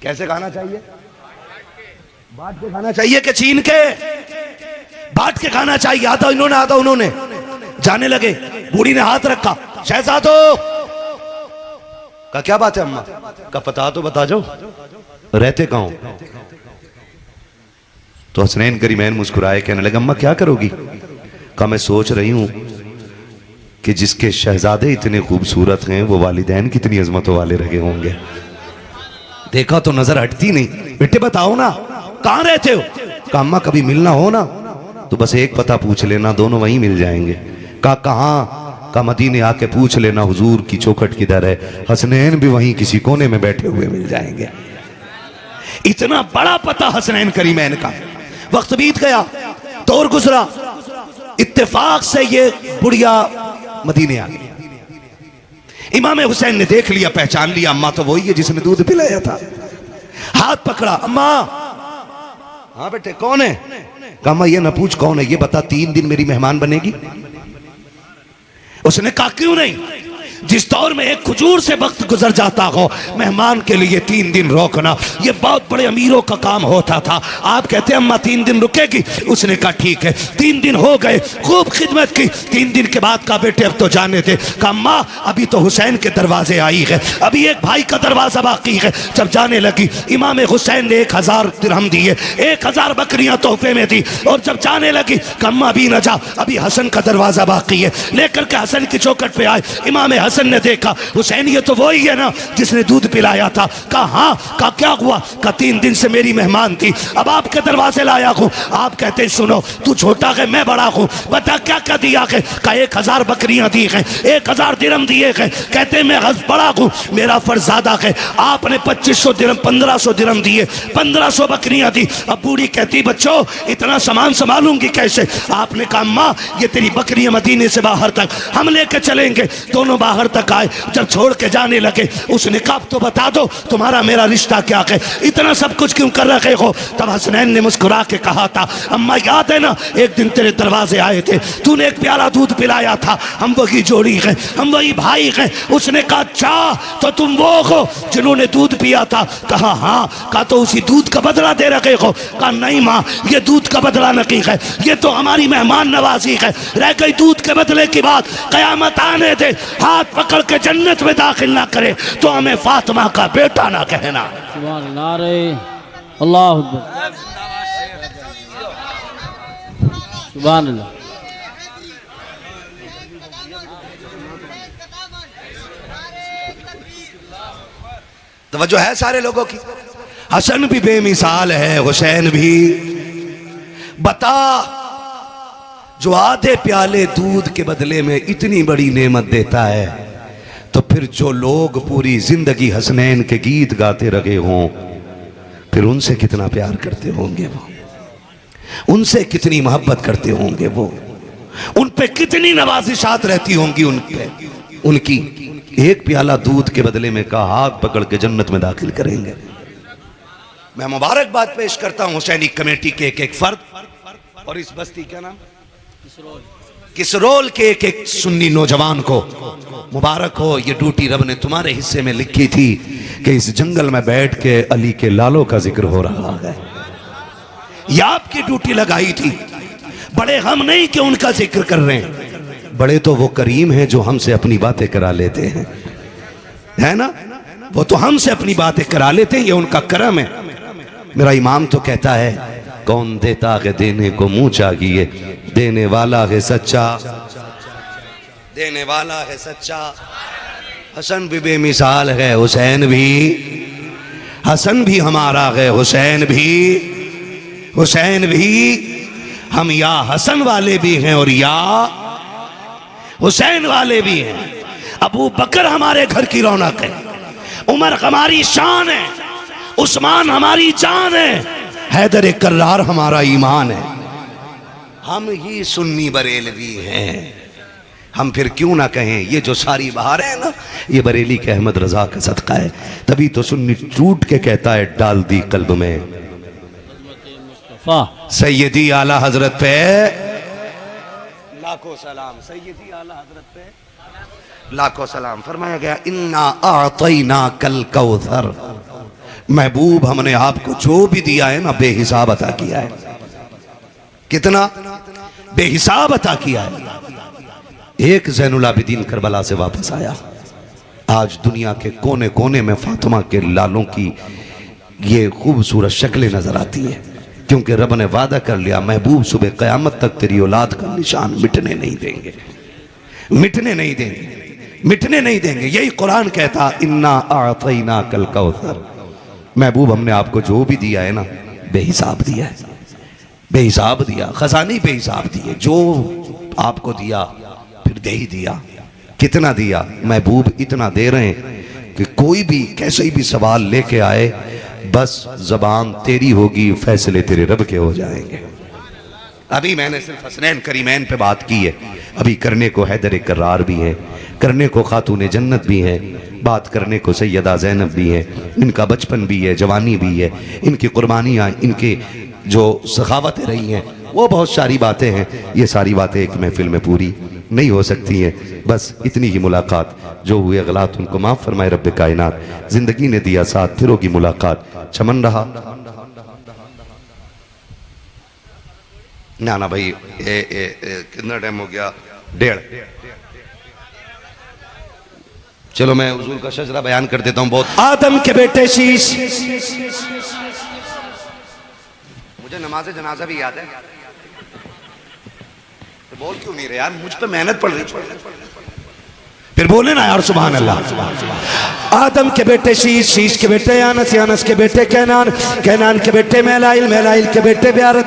कैसे खाना चाहिए? बांट के खाना चाहिए कि छीन के? बांट के खाना चाहिए। आधा इन्होंने आधा उन्होंने। जाने लगे, बूढ़ी ने हाथ रखा, शहजादो का क्या बात है? अम्मा का पता तो बता जाओ, रहते कहां हो? तो हसनैन करीमैन मुस्कुराए, कहने लगे अम्मा क्या करोगी? का मैं सोच रही हूं कि जिसके शहजादे इतने खूबसूरत हैं वो वालिदैन कितनी अजमतों वाले रहे होंगे। देखा तो नजर हटती नहीं। बेटे बताओ ना कहां रहते हो? का अम्मा कभी मिलना हो ना तो बस एक पता पूछ लेना, दोनों वहीं मिल जाएंगे। का कहां? का मदीने आके पूछ लेना हुजूर की चौखट किधर है, हसनैन भी वहीं किसी कोने में बैठे हुए मिल जाएंगे। इतना बड़ा पता हसनैन करीमैन का। वक्त बीत गया, दौर गुजरा, इत्तेफाक से ये बुढ़िया मदीने आ गई। इमाम हुसैन ने देख लिया, पहचान लिया, अम्मा तो वही है जिसने दूध पिलाया था। हाथ पकड़ा, अम्मा। हाँ बेटे कौन है? कहा अम्मा ये न पूछ कौन है, ये बता 3 दिन मेरी मेहमान बनेगी? उसने कहा क्यों नहीं? जिस दौर में एक खजूर से वक्त गुजर जाता हो, मेहमान के लिए 3 दिन रोकना ये बहुत बड़े अमीरों का काम होता था। आप कहते अम्मा 3 दिन रुकेगी? उसने कहा ठीक है। 3 दिन हो गए, खूब खिदमत की। 3 दिन के बाद कहा बेटे अब तो जाने थे। कहा अम्मा अभी तो हुसैन के दरवाजे आई है, अभी एक भाई का दरवाजा बाकी है। जब जाने लगी, इमाम हुसैन ने 1000 दिरहम दिए, 1000 बकरियां तोहफे में दी। और जब जाने लगी, कहा अम्मा अभी न जा, अभी हसन का दरवाजा बाकी है। लेकर के हसन की चौखट पे आए। इमाम हसन ने देखा, हुसैन ये तो वही है ना जिसने दूध पिलाया था? कहा हाँ। कहा क्या हुआ? कहा 3 दिन से मेरी मेहमान थी, अब आपके दरवाजे लाया हूं। आप कहते सुनो तू छोटा है मैं बड़ा हूं, बता क्या क्या दिया है? कहा 1000 बकरियां दी हैं, 1000 दिरहम दिए हैं। कहते मैं बड़ा हूं, मेरा फर्ज ज्यादा है। आपने 2500 दिरहम 1500 दिरहम दिए, 1500 बकरियां दी। अब बूढ़ी कहती बच्चों इतना सामान संभालूंगी कैसे? आपने कहा अम्मा ये तेरी बकरियां मदीने से बाहर तक हम लेके चलेंगे। दोनों बाहर तक आए। जब छोड़ के जाने लगे, उसने कहा तो बता दो तुम्हारा मेरा रिश्ता क्या है, इतना सब कुछ क्यों कर रहे हो? तब हसनैन ने मुस्कुरा के कहा था अम्मा याद है ना एक दिन तेरे दरवाजे आए थे, तूने एक प्याला दूध पिलाया था, हम वही जोड़ी हैं, हम वही भाई हैं। उसने कहा अच्छा तो तुम वो हो जिन्होंने दूध पिया था? कहा हाँ। कहा तो उसी दूध का बदला दे रहे हो? कहा नहीं माँ ये दूध का बदला नहीं है, ये तो हमारी मेहमान नवाजी है। रह गई दूध के बदले की बात, कयामत आने दे, हाथ पकड़ के जन्नत में दाखिल ना करे तो हमें फातिमा का बेटा ना कहना। सुभान नारे अल्लाह अकबर, सुभान अल्लाह। तवज्जो है सारे लोगों की। हसन भी बेमिसाल है, हुसैन भी। बता जो आधे प्याले दूध के बदले में इतनी बड़ी नेमत देता है, तो फिर जो लोग पूरी जिंदगी हसनैन के गीत गाते रहे हों, फिर उनसे कितना प्यार करते होंगे वो, उनसे कितनी मोहब्बत करते होंगे वो, उन पे कितनी नवाजिशात रहती होंगी उन पे उनकी। एक प्याला दूध के बदले में का हाथ पकड़ के जन्नत में दाखिल करेंगे। मैं मुबारकबाद पेश करता हूं हुसैनी कमेटी के एक फर्द और इस बस्ती का नाम किसरोल के एक सुन्नी नौजवान को। मुबारक हो, ये ड्यूटी रब ने तुम्हारे हिस्से में लिखी थी कि इस जंगल में बैठ के अली के लालों का जिक्र हो रहा है। यह आपकी ड्यूटी लगाई थी। बड़े हम नहीं कि उनका जिक्र कर रहे हैं, बड़े तो वो करीम हैं जो हमसे अपनी बातें करा लेते हैं, है ना? वो तो हमसे अपनी बातें करा लेते हैं, ये उनका करम है। मेरा इमाम तो कहता है कौन देता है देने को मुंह चाहिए, देने वाला है सच्चा, देने वाला है सच्चा। हसन भी बेमिसाल है, हुसैन भी, हसन भी हमारा है, हुसैन भी, हुसैन भी। हम या हसन वाले भी हैं और या हुसैन वाले भी हैं। अबू बकर हमारे घर की रौनक है, उमर हमारी शान है, उस्मान हमारी जान है, हैदर कर्रार हमारा ईमान है। हम ही सुन्नी बरेलवी हैं। हम फिर क्यों ना कहें ये जो सारी बहार है ना, ये बरेली के अहमद रजा का सदका है। तभी तो सुन्नी टूट के कहता है डाल दी कल्ब में सैयदी आला हजरत पे लाखों सलाम, सैयदी आला हजरत पे लाखों सलाम। फरमाया गया इन्ना आतैना कल कौसर, महबूब हमने आपको जो भी दिया है ना बेहिसाब अता किया है। कितना बेहिसाब अता किया है। एक ज़ैनुल आबिदीन करबला से वापस आया, आज दुनिया के कोने कोने में फातिमा के लालों की ये खूबसूरत शक्लें नजर आती है, क्योंकि रब ने वादा कर लिया महबूब सुबह क़यामत तक तेरी औलाद का निशान मिटने नहीं देंगे, मिटने नहीं देंगे, मिटने नहीं देंगे। यही कुरान कहता इन्ना आतैना कल कौसर, महबूब हमने आपको जो भी दिया है ना बेहिसाब दिया है, बेहिसाब दिया, खजानी बेहिसाब दिए। जो आपको दिया फिर दे ही दिया। कितना दिया महबूब? इतना दे रहे हैं कि कोई भी कैसे भी सवाल लेके आए बस जबान तेरी होगी, फैसले तेरे रब के हो जाएंगे। अभी मैंने सिर्फ हसनैन करीमैन पे बात की है, अभी करने को हैदर करार भी है, करने को खातून जन्नत भी है, बात करने को सैयदा ज़ैनब भी है, इनका बचपन भी है, जवानी भी है, इनकी कुर्बानियाँ, इनके जो सखावतें रही हैं, वो बहुत सारी बातें हैं। ये सारी बातें एक महफिल में पूरी नहीं हो सकती हैं। बस इतनी ही मुलाकात, जो हुए गलत उनको माफ़ फरमाए रब्बे कायनात। ज़िंदगी ने दिया साथ, फिर होगी मुलाकात। चमन रहा ना भाई, कितना टाइम हो गया? 1:30। चलो मैं हुजूर का शजरा बयान कर देता हूँ। बहुत आदम के बेटे शीश, मुझे नमाज जनाजा भी याद है। तो बोल क्यों नहीं रहे यार? मुझ पे मेहनत पड़ रही, फिर बोले ना यार सुभान अल्लाह। आदम के बेटे शीश, शीश के बेटे यानस, यानस के बेटे कैनान, कैनान के बेटे मैलाइल, मैलाइल के बेटे ब्यारत,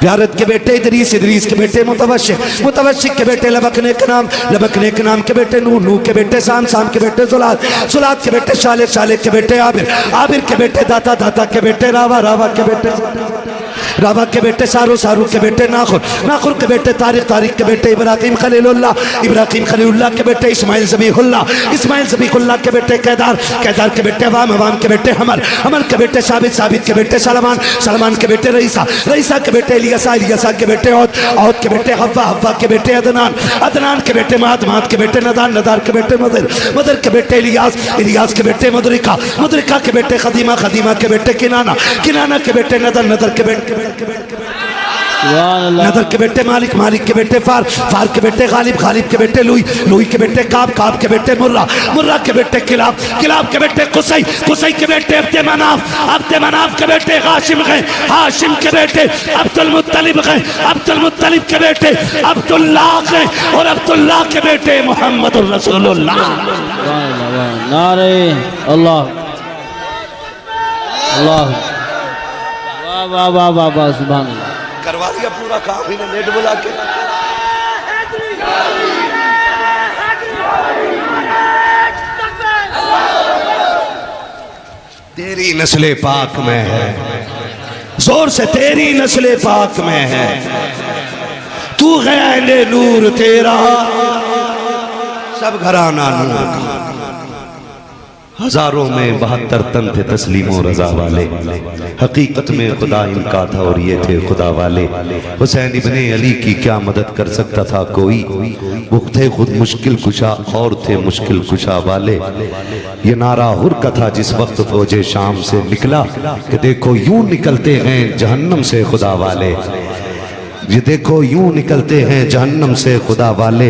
ब्यारत के बेटे इदरीस, इदरीस के बेटे मुतवश्शिक, मुतवश्शिक के बेटे लबकने के नाम, लबकने के नाम के बेटे नूह, नूह के बेटे साम, साम के बेटे जुलाद, जुलाद के बेटे शालिक, शालिक के बेटे आबिर, आबिर के बेटे दाता, दाता के बेटे रावा, रावा के बेटे रावा के बेटे सारू, सारू के बेटे नाखुर, नाखुर के बेटे तारिक, तारिक के बेटे इब्राहिम खलीलुल्लाह, इब्राहिम खलीलुल्लाह के बेटे इस्माइल ज़बीहुल्लाह, इस्माइल ज़बीहुल्लाह के बेटे कैदार, कैदार के बेटे अवाम, अवाम के बेटे हमर, हमर के बेटे साबित, साबित के बेटे सलमान, सलमान के बेटे रईसा, रईसा के बेटे इलियासा, इलियासा के बेटे औद, औद के बेटे हव्वा, हव्वा के बेटे अदनान, अदनान के बेटे माद, माद के बेटे नदान, नदार के बेटे मदर, मदर के बेटे इलियास, इलियास के बेटे मदरिका, मदरिका के बेटे खदीमा, खदीमा के बेटे किनाना, किनाना के बेटे नदर, नदर के बेटे नदर के बेटे मालिक, मालिक के बेटे फार, फार के बेटे गालिब, गालिब के बेटे लुई, लुई के बेटे काब, काब के बेटे मुर्रा, मुर्रा के बेटे किलाब, किलाब के बेटे कुसई, कुसई के बेटे अब्दे मनाफ, अब्दे मनाफ के बेटे हाशिम गए, हाशिम के बेटे अब्दुल मुत्तलिब गए, अब्दुल मुत्तलिब के बेटे अब्दुल्लाह गए, और अब्दुल्लाह के बेटे मोहम्मद रसूलुल्लाह। नारे अल्लाह, अल्लाह, वाह वाह वाह वाह, सुभान अल्लाह। करवा दिया पूरा काम ही नेट बुला के। तेरी नस्ले पाक में है, जोर से तेरी नस्ले पाक में है, तू गैले नूर तेरा सब घराना नूर। हजारों में 72 तन थे तस्लीमो रजा वाले, हकीकत में खुदा इनका था और ये थे खुदा वाले। हुसैन इब्ने अली की क्या मदद कर सकता था कोई, वो थे खुद मुश्किल कुशा और थे मुश्किल कुशा वाले। ये नारा हुर का था जिस वक्त फौजे शाम से निकला, कि देखो यूं निकलते हैं जहन्नम से खुदा वाले, ये देखो यूं निकलते हैं जहन्नम से खुदा वाले।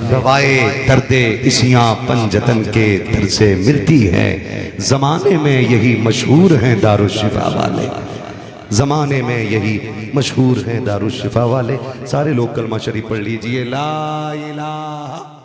दवाए दर्दे इसियां पंजतन के दर से मिलती है, ज़माने में यही मशहूर हैं दारुशिफा वाले, ज़माने में यही मशहूर हैं दारुशिफा वाले। सारे लोग कलमा शरीफ पढ़ लीजिए, ला इलाहा